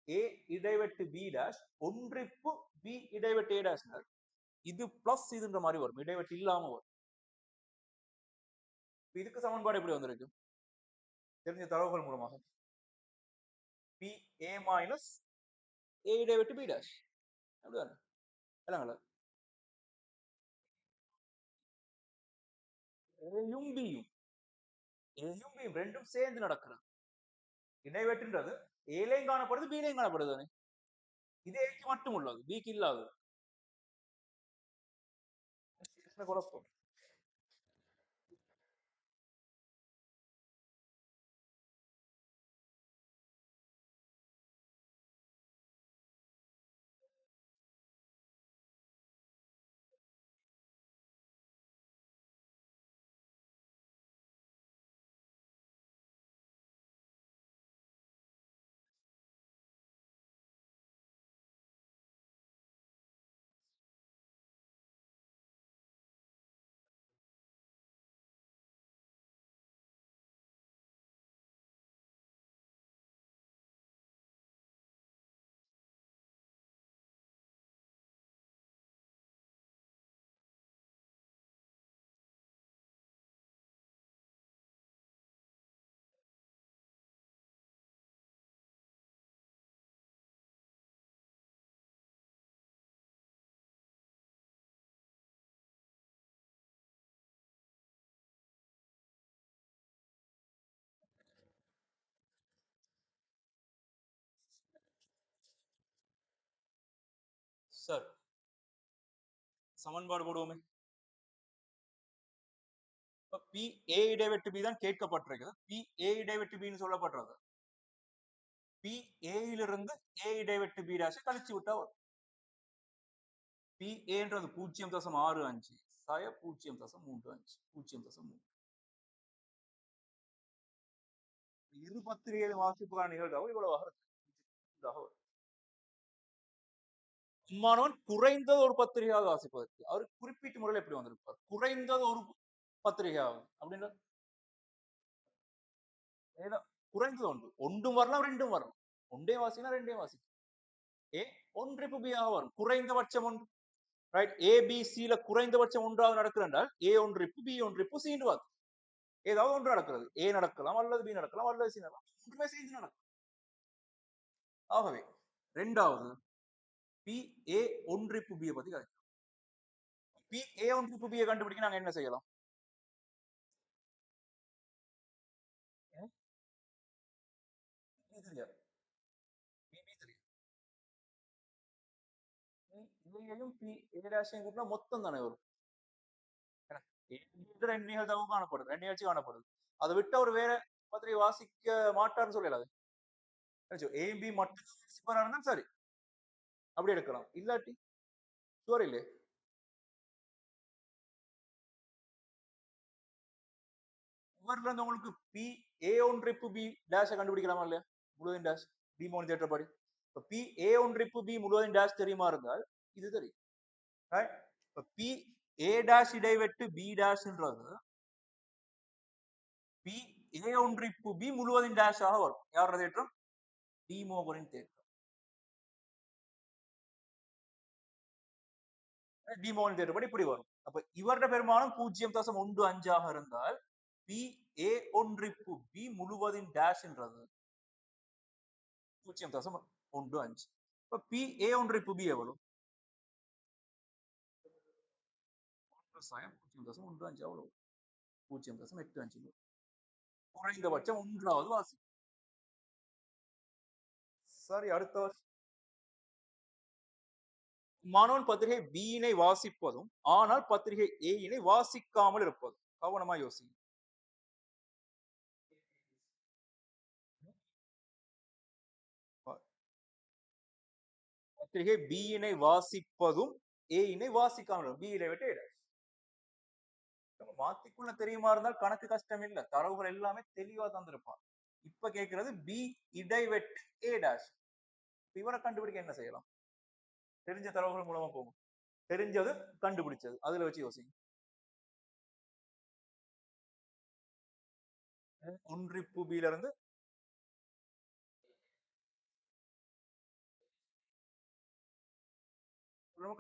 ஏ இடைவெட்டு பி டேஷ் ஒன்றிப்பு பி இடைவெட்டு ஏ டேஷ். இது பிளஸ் இதுன்ற மாதிரி வரும், இடைவெட்டு இல்லாம வரும். இதுக்கு சமன்பாடு எப்படி வந்திருக்கு? தெரிஞ்ச தரவுகள் மூலமாக பி ஏ மைனஸ் ஏ இடைவெட்டு பி டேஷ் அப்படிதானே? இல்லைங்களா? ஏயும் பியும் ரெண்டும் சேர்ந்து நடக்கிறது. இடைவெட்டுன்றது ஏலையும் காணப்படுது பிலையும் காணப்படுது. இது ஏக்கு மட்டும் உள்ளது, பிக்கு இல்லாது. குழப்பம். சார் சமன்பாடு போடுவோமே. பி ஏ இடைவெட்டு பி தான் கேட்கப்பட்டிருக்கு. பி ஏ இடைவெட்டு பின்னு சொல்லப்படுறது. பி ஏயிலிருந்து ஏ இடைவெட்டு பி டாஷ் கழிச்சு விட்டா வரும். பி ஏன்றது 0.65 சய 0.35 0.3 இரு பத்திரிகை வாசிப்புக்கான நிகழ்தகவு இவ்வளவு இருக்கு. மாணவன் குறைந்தது ஒரு பத்திரிகையாவது வாசிப்பதற்கு அவர் குறிப்பிட்ட முறையில் எப்படி வந்திருப்பார்? குறைந்தது ஒரு பத்திரிகையாவது அப்படின்னா குறைந்தது ஒன்று ஒன்றும் வரலாம் ரெண்டும் வரலாம். ஒன்றே வாசினா ரெண்டே வாசி ஏ ஒன்றிப்பு பி ஆக வரும். குறைந்தபட்சம் ஒன்று ரைட் ஏபிசில குறைந்தபட்சம் ஒன்றாவது நடக்குது என்றால் ஏ ஒன்றிப்பு பி ஒன்றிப்பு சி வாக்கு ஏதாவது ஒன்று நடக்கிறது. ஏ நடக்கலாம் அல்லது பி நடக்கலாம் அல்லது சி நடக்கலாம். ஒன்றுமே சேர்ந்து நடக்கும். ஆகவே இரண்டாவது பி ஏ ஒன்றிப்பு பி பத்தி கதை பி ஏ ஒன்றிப்பு பி கண்டுபிடிக்க நாங்க என்ன செய்யலாம்? தெரியாது இதையும் பி ஏ டேஷையும் கூட்டினா மொத்தம் தானே வரும். ரெண்டு நிகழ்வு காணப்படுது, ரெண்டு நிகழ்ச்சி காணப்படுது. அதை விட்டு அவர் வேற பத்திரிகை வாசிக்க மாட்டார்னு சொல்லலாது. ஏபி மட்டும் வாசிப்பாருன்னா சரி அப்படி எடுக்கலாம். இல்லாட்டி சுவர் இல்லையே. இவர்ல இருந்து உங்களுக்கு பி ஏ ஒன்றிப்பு பி டேஷ கண்டுபிடிக்கலாமா இல்லையா? முழுவதும் டேஷ் பி மோனி தேற்றப்படி பி ஏ ஒன்றிப்பு பி முழுவதும் டேஷ் தெரியுமா இருந்தால் இது தெரியும். பி ஏ டேஷ் இடைவெட்டு பி டேஷ்ன்றது பி ஏ ஒன்றிப்பு பி முழுவதும் டேஷ் ஆக வரும். யாரோட தேற்றம்? டி மோகனின் தேற்றம். டி மோகனின் தேற்றப்படி இப்படி வரும். அப்ப இவருட பெருமானம் 0.15 இருந்தால் பி ஏ ஒன்றிப்பு பி முழுவதின் டேஷ்ன்றது 0.15. இப்ப பி ஏ ஒன்றிப்பு பி எவ்வளவு? 0.15 அவ்வளவு 0.85 குறைந்தபட்சம் ஒன்றாவது வாசி. சரி அடுத்த வருஷம் மாணவன் பத்திரிகை பியினை வாசிப்பதும் ஆனால் பத்திரிகை ஏயினை வாசிக்காமல் இருப்பதும் கவனமா யோசி. பத்திரிகை பியினை வாசிப்பதும் ஏயினை வாசிக்காமல் பி இடைவெட்டு மாத்திக்குள்ள தெரியுமா இருந்தால் கணக்கு கஷ்டம் இல்ல. தரவுகள் எல்லாமே தெளிவா தந்திருப்பான். இப்ப கேட்கிறது பி இடைவெட்டு ஏ டேஷ். இவரை கண்டுபிடிக்க என்ன செய்யலாம்? தெரிஞ்ச தரவுகள் மூலமா போகும். தெரிஞ்சது கண்டுபிடிச்சது அதுல வச்சு யோசிங்க. ஒன்றிப்பு பில இருந்து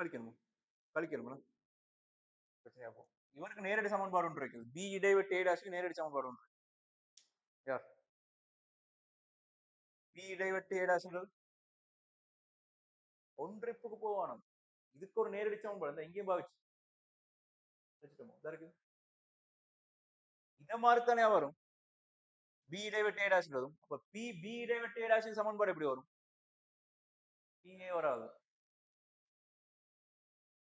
கழிக்கணுமா? கழிக்கணுமா? பிரச்சனையா போகும். இவருக்கு நேரடி சமன்பாடு ஒன்று இருக்குது. பி இடைவெட்டு ஏ டேஷுக்கு நேரடி சமன்பாடு ஒன்று. யார்? பி இடைவெட்டு ஏ டேஷ்ன்றது ஒன்றிப்புக்கு போவானம். இதுக்கு ஒரு நேரடி சமன்பாடு இந்த எங்கேயும் பாவிச்சு வச்சுட்டோமோ இருக்கு. இத மாதிரி தானே வரும். பி இடைவெட்டு ஏ டேஷ்ன்றதும் அப்ப பி பி இடைவெட்டு ஏ டேஷுக்கு சமன்பாடு எப்படி வரும்? பி ஏ வராது.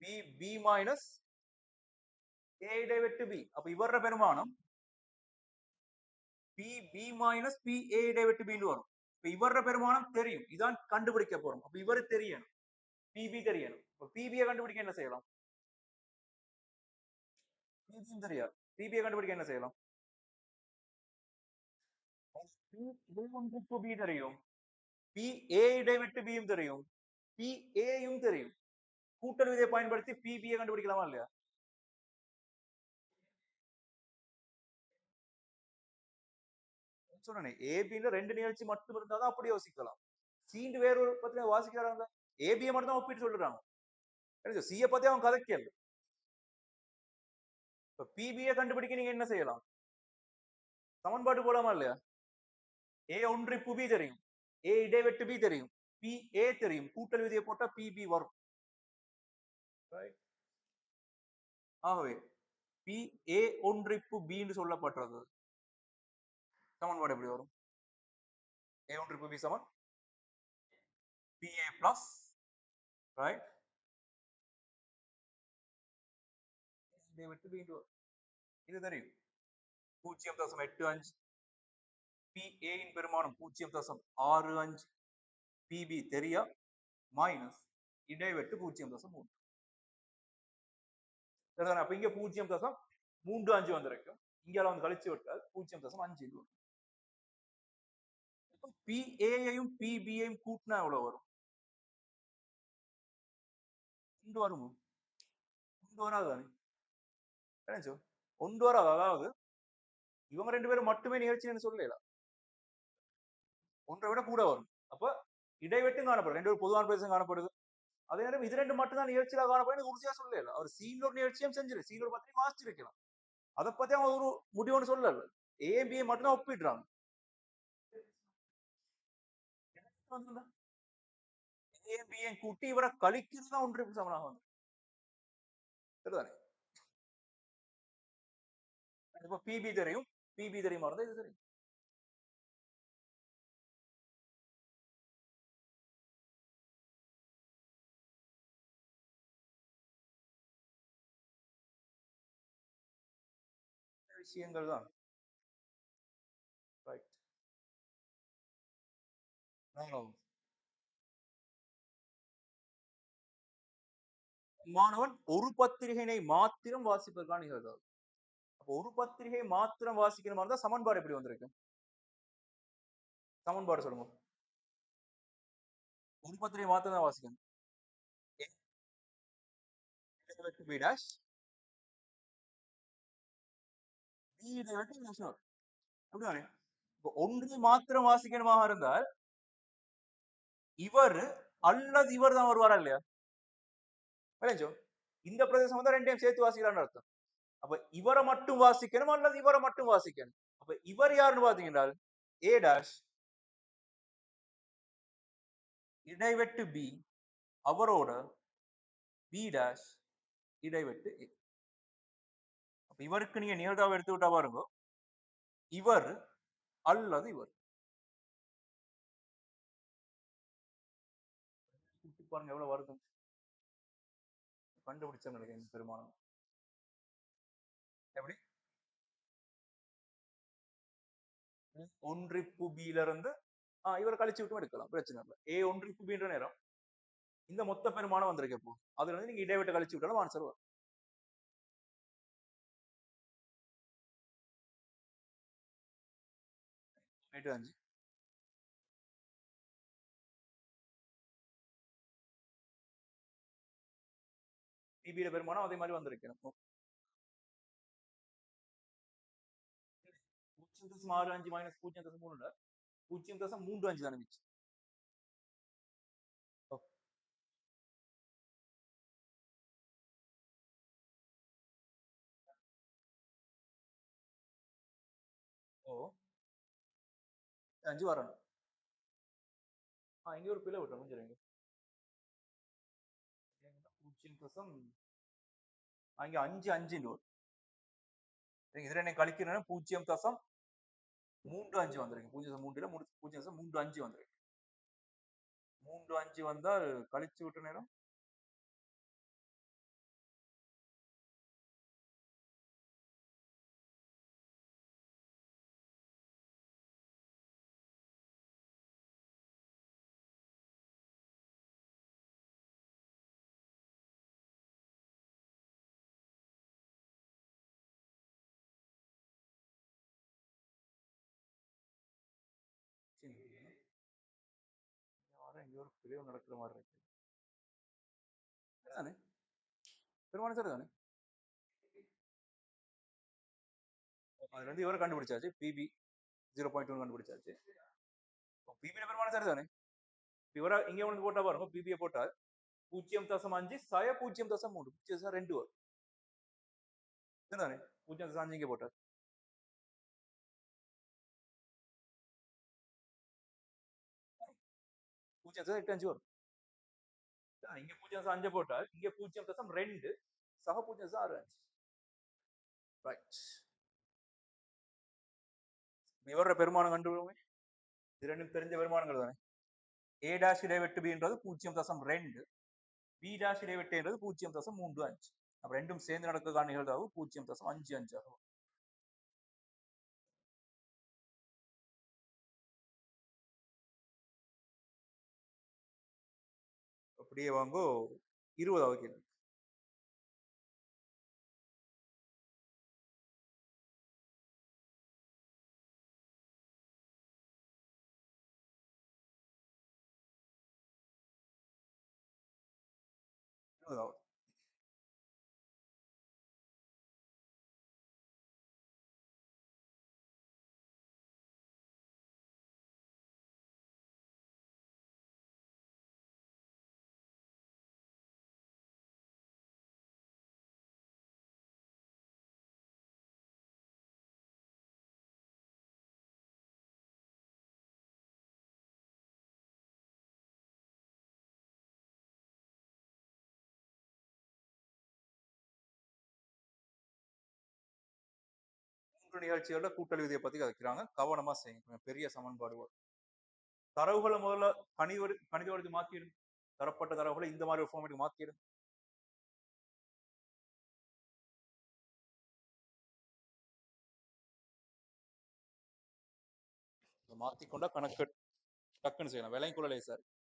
பி பி மைனஸ் ஏ இடைவெட்டு பி. அப்ப இவர பெருமானம் B B minus B A இடைவெட்டு பின்னு வரும். இப்ப இவர பெருமானம் தெரியும். இதான் கண்டுபிடிக்க போறோம். அப்ப இவரு தெரியணும். பிபி தெரியணும். இப்ப பிபியை கண்டுபிடிக்க என்ன செய்யலாம்? பிபியும் தெரியாது. பிபியை கண்டுபிடிக்க என்ன செய்யலாம்? பி தெரியும். பி ஏ இடைவெட்டு பியும் தெரியும். பி ஏயும் தெரியும். கூட்டல் விதியை பயன்படுத்தி பிபியை கண்டுபிடிக்கலாமா இல்லையா? சொன்னேன் ஏபின்னு ரெண்டு நிகழ்ச்சி மட்டும் இருந்தாதான் அப்படி யோசிக்கலாம். சீண்டு வேற ஒரு பத்திரிகை வாசிக்கிறாங்க. ஏபியை மட்டும் தான் ஒப்பிட்டு சொல்றாங்க. சியை பத்தி அவன் கதைக்கல. இப்ப பிபியை கண்டுபிடிக்க நீங்க என்ன செய்யலாம்? சமன்பாடு போலாமா இல்லையா? ஏ ஒன்றிப்பு பி தெரியும். ஏ இடைவெட்டு பி தெரியும். பி ஏ தெரியும். கூட்டல் விதியை போட்டா பிபி வரும். ஆகவே பி ஏ ஒன்றிப்பு பின்னு சொல்லப்பட்டது. சமன்பாடு எப்படி வரும்? ஏ ஒன்றிப்பு B Saman B A plus right இடைவெட்டு B இது தெரியும். 0.85 பி ஏயின் பெருமானம் 0.65 பிபி தெரியா மைனஸ் இடைவெட்டு 0.3 சரிதானே? அப்ப இங்க 0.35 வந்திருக்கும். இங்கால வந்து கழிச்சு விட்டால் 0.5 வரும். இப்ப பிஏயையும் பிபியையும் கூட்டினா எவ்வளவு வரும்? ஒன்று வருமோ? ஒன்று வராது தானே? என்ன ஒன்று வராது. அதாவது இவங்க ரெண்டு பேரும் மட்டுமே நிகழ்ச்சின்னு சொல்லலாம். ஒன்றை விட கூட வரும். அப்ப இடைவெட்டும் காணப்படும். ரெண்டு பேரும் பொதுவான பிரதேசம் காணப்படுது. அதே நேரம் இது ரெண்டு மட்டும் தான் நிகழ்ச்சியில காணப்படும் உறுதியா சொல்லல. அவர் சீனோட நிகழ்ச்சியும் செஞ்சிரு. சீனோட பத்தி வாசிச்சு வைக்கலாம். அதை பத்தி அவங்க ஒரு முடிவுன்னு சொல்லல. ஏபிஏ மட்டும் தான் ஒப்பிடுறாங்க. ஏபிஏ கூட்டி இவரை கழிக்கிறது தான் ஒன்று சமனாக வந்து சரிதானே? இப்ப பிபி தெரியும். பிபி தெரியுமா இருந்தா இது தெரியும். விஷயங்கள் தான். ரைட். மாணவன் ஒரு பத்திரிகையினை மாத்திரம் வாசிப்பதற்கான நிகழ்வு. அப்போ ஒரு பத்திரிகை மாத்திரம் வாசிக்கணுமா இருந்தா சமன்பாடு எப்படி வந்திருக்கு? சமன்பாடு சொல்லுங்க. ஒரு பத்திரிகை மாத்திரம் தான் வாசிக்கணும். பி டாஷ் பி இதை விட்டு நேஷனல் அப்படிதானே? இப்போ ஒன்றை மாத்திரம் வாசிக்கணுமாக இருந்தால் இவர் அல்லது இவர் தான் வருவாரா இல்லையா? விளைஞ்சோ இந்த பிரதேசம் வந்து ரெண்டையும் சேர்த்து வாசிக்கலாம்னு அர்த்தம். அப்ப இவரை மட்டும் வாசிக்கணும் அல்லது இவரை மட்டும் வாசிக்கணும். அப்ப இவர் யாருன்னு பாத்தீங்கன்னா ஏ டாஷ் இடைவெட்டு பி அவரோட பி டாஷ் இடைவெட்டு ஏ. அப்ப இவருக்கு நீங்க நிகழ்வாக எடுத்து விட்டா பாருங்க இவர் அல்லது இவர் பாருங்க எவ்வளவு வருது கண்டுபிடிச்ச நினைக்கிறேன் பெருமானம் எப்படி ஒன்றிப்பு பில இருந்து இவரை கழிச்சு விட்டும் எடுக்கலாம் பிரச்சனை இல்லை ஏ ஒன்றிப்பு பின்ற நேரம் இந்த மொத்த பெருமானம் வந்திருக்கு இப்போ அதுல இருந்து நீங்க இடைவெட்டை கழிச்சு விட்டாலும் ஆன்சர் வரும். ரைட் அஞ்சு பிபியில பெருமானம் அதே மாதிரி வந்திருக்கணும். 0.65 மைனஸ் 0.3 0.35 தானே மிச்சம். ஓ 5 வரணும். இங்க ஒரு பிள்ளை விட்டோம் கொஞ்சம் 0. இங்க 5 வரும். இதுல என்ன கழிக்கிறேன்னா 0.35 வந்திருக்கு. 0.3 0.35 வந்திருக்கு. 3.5 வந்தால் கழிச்சு விட்ட நேரம் இங்க ஒரு பிரிவு நடக்கிற மாதிரி இருக்கு. தானே பெருமாள் சார் தானே அதுல இருந்து இவரை கண்டுபிடிச்சாச்சு பிபி 0.1 கண்டுபிடிச்சாச்சு. பிபியில பெருமாள் சார் தானே இவரை இங்க ஒன்று போட்டா பாருங்க பிபியை போட்டால் 0.5 சய 0.3 2 வரும் தானே 0.5 இங்க போட்டால் 0.85 வரும். இங்க 0.5 போட்டால் இங்க 0.2 சக 0.65 ரைட். இவரோட பெருமானம் கண்டுபிடுவோமே இது ரெண்டும் தெரிஞ்ச பெருமானங்கள் தானே. ஏ டாஷ் இடைவெட்டு பின்றது 0.2 பி டாஷ் இடைவெட்டுன்றது 0.35 அப்ப ரெண்டும் சேர்ந்து நடக்கிறதுக்கான நிகழ்வு 0.55 ஆகும். அப்படியே வாங்கோ 20வது கேள்வி அதாவது மூன்று நிகழ்ச்சிகள்ல கூட்டல் விதியை பத்தி கதைக்கிறாங்க. கவனமா செய்யுங்க. கொஞ்சம் பெரிய சமன்பாடு வரும். தரவுகளை முதல்ல கணித வடிவத்துக்கு மாத்திடுங்க. தரப்பட்ட தரவுகளை இந்த மாதிரி ஒரு ஃபார்மேட்டுக்கு மாத்திடுங்க. இதை மாத்திக்கொண்டா கணக்கு டக்குன்னு செய்யலாம். விலையும் கூட லேசா இருக்கு.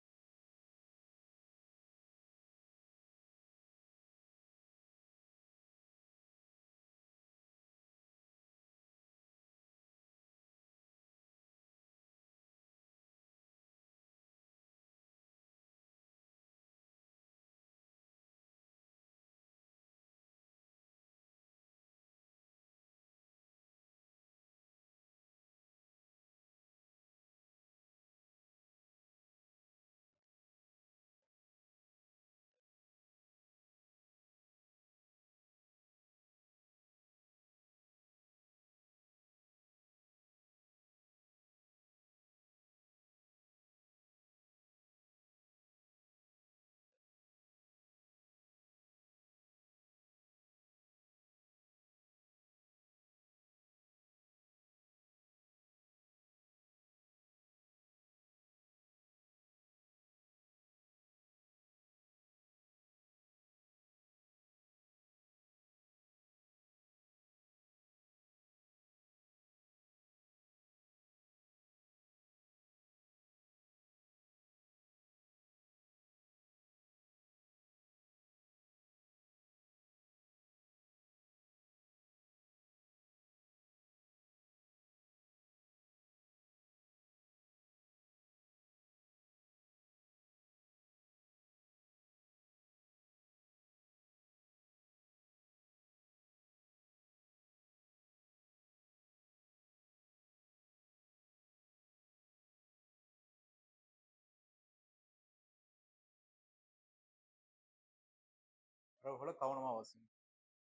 தரவுகளை கவனமா வாசிங்க.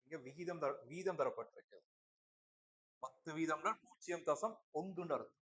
இங்க வீதம் தரப்பட்டிருக்கிறது. 10 வீதம்னா 0.1 அர்த்தம்.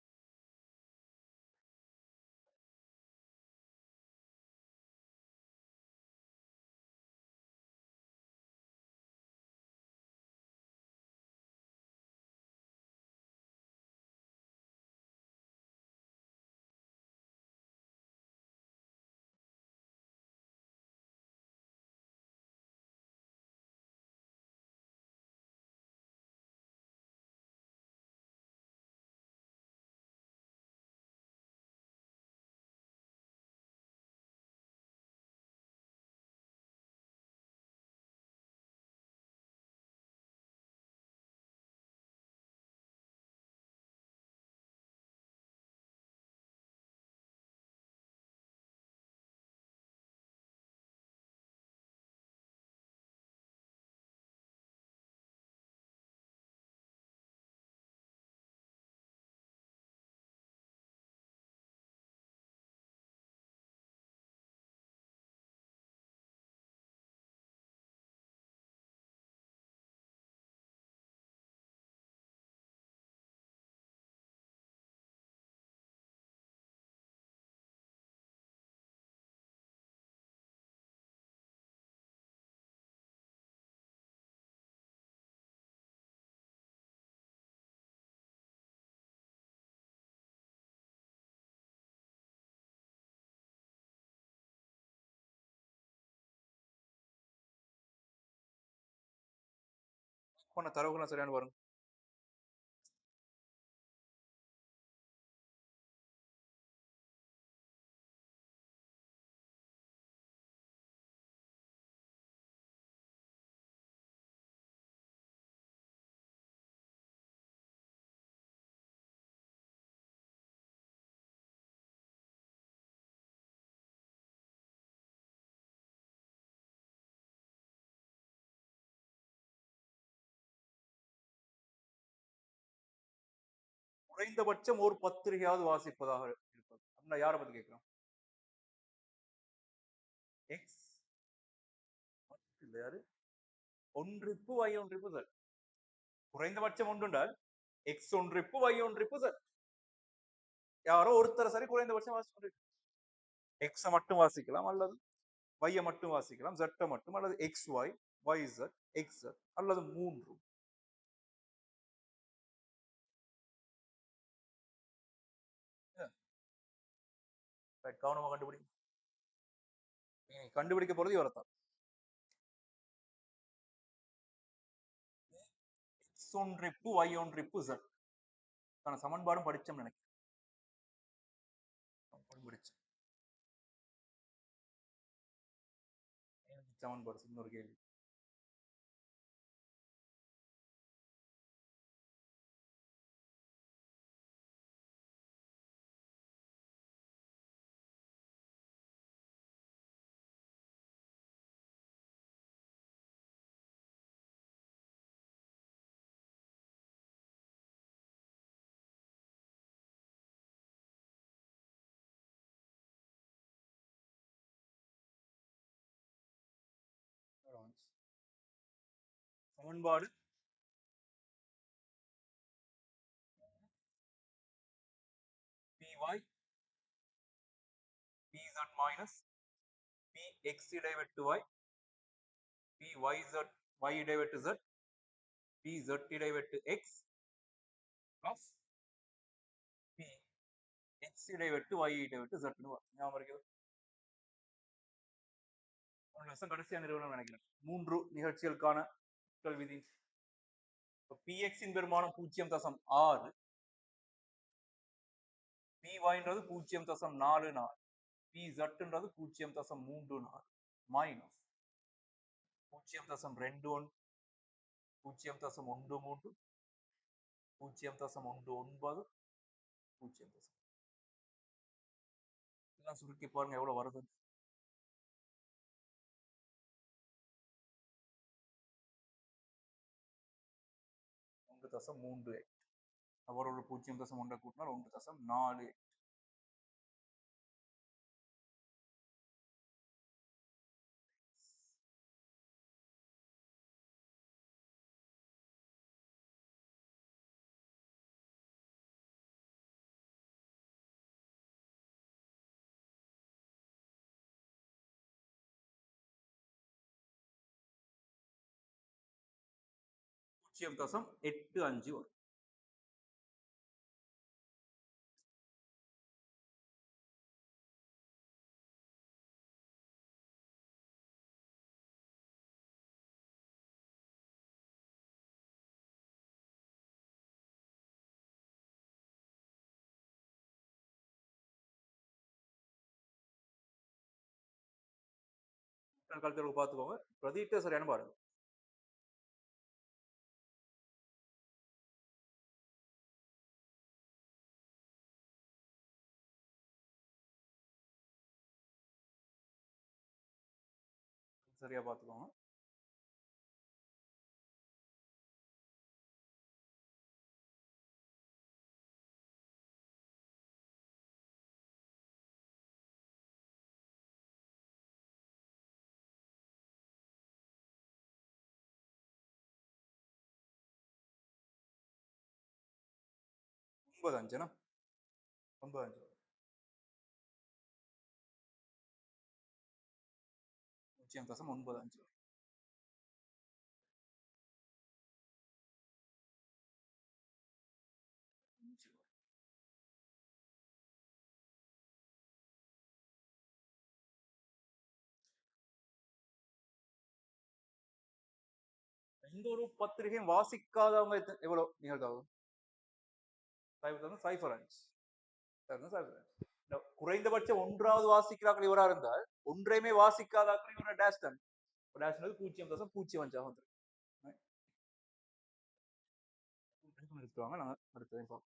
பண்ண தரவுகளும் சரியான வரும். குறைந்தபட்சம் ஒரு பத்திரிகையாவது வாசிப்பதாக இருப்பது. அப்படின்னா யாரை பத்தி கேட்கிறோம்? எக்ஸ் இல்ல யாரு? ஒன்றிப்பு y ஒன்றிப்பு z. குறைந்தபட்சம் ஒன்றுண்டால் எக்ஸ் ஒன்றிப்பு y ஒன்றிப்பு z. யாரோ ஒருத்தர் சரி குறைந்தபட்சம் வாசிச்சு எக்ஸ மட்டும் வாசிக்கலாம் அல்லது y மட்டும் வாசிக்கலாம், z மட்டும் அல்லது x y, y z, x z அல்லது மூன்று. கவனமா கண்டுபிடிங்க. கண்டுபிடிக்க போறது இவரைத்தான். எக்ஸ் ஒன்றிப்பு y ஒன்றிப்பு z. சமன்பாடும் படிச்சோம் நினைக்கிறேன். சமன்பாடு இன்னொரு கேள்வி. சமன்பாடு py pz minus px divided to y pyz y divided to z pz divided to x plus px divided to y divided to z ஞாபகம் இருக்குது. கடைசியா நிறுவனம் நினைக்கிறேன். 3 நிகழ்ச்சிகளுக்கான விதி. px இன் பெருமானம் 0.6, pyன்றது 0.44, pzன்றது 0.34 மைனஸ் 0.21, 0.13, 0.19, 0. எல்லாம் சுருக்கி பாருங்க எவ்வளவு வருது. ஒன்று தசம் 3 அவர் ஒரு 0.1 கூட்டினால் 1.4. பூஜ்ஜியம் தசம் 85 வரும். காலத்தில் பார்த்துக்கோங்க. பிரதீப்டே சரியான பாருங்க. சரியா பார்த்துக்கோங்க. ஒன்பது அஞ்சுனா 9.5 0.95. எந்த ஒரு பத்திரிகையும் வாசிக்காதவங்க எவ்வளவு நிகழ்தாகும்? 5,500. குறைந்தபட்சம் ஒன்றாவது வாசிக்கிறார்கள் இவரா இருந்தால் ஒன்றையுமே வாசிக்காதாக்கள் இவர டேஷ் தான். டேஷ் 0.05 ஆகும். நாங்க அடுத்த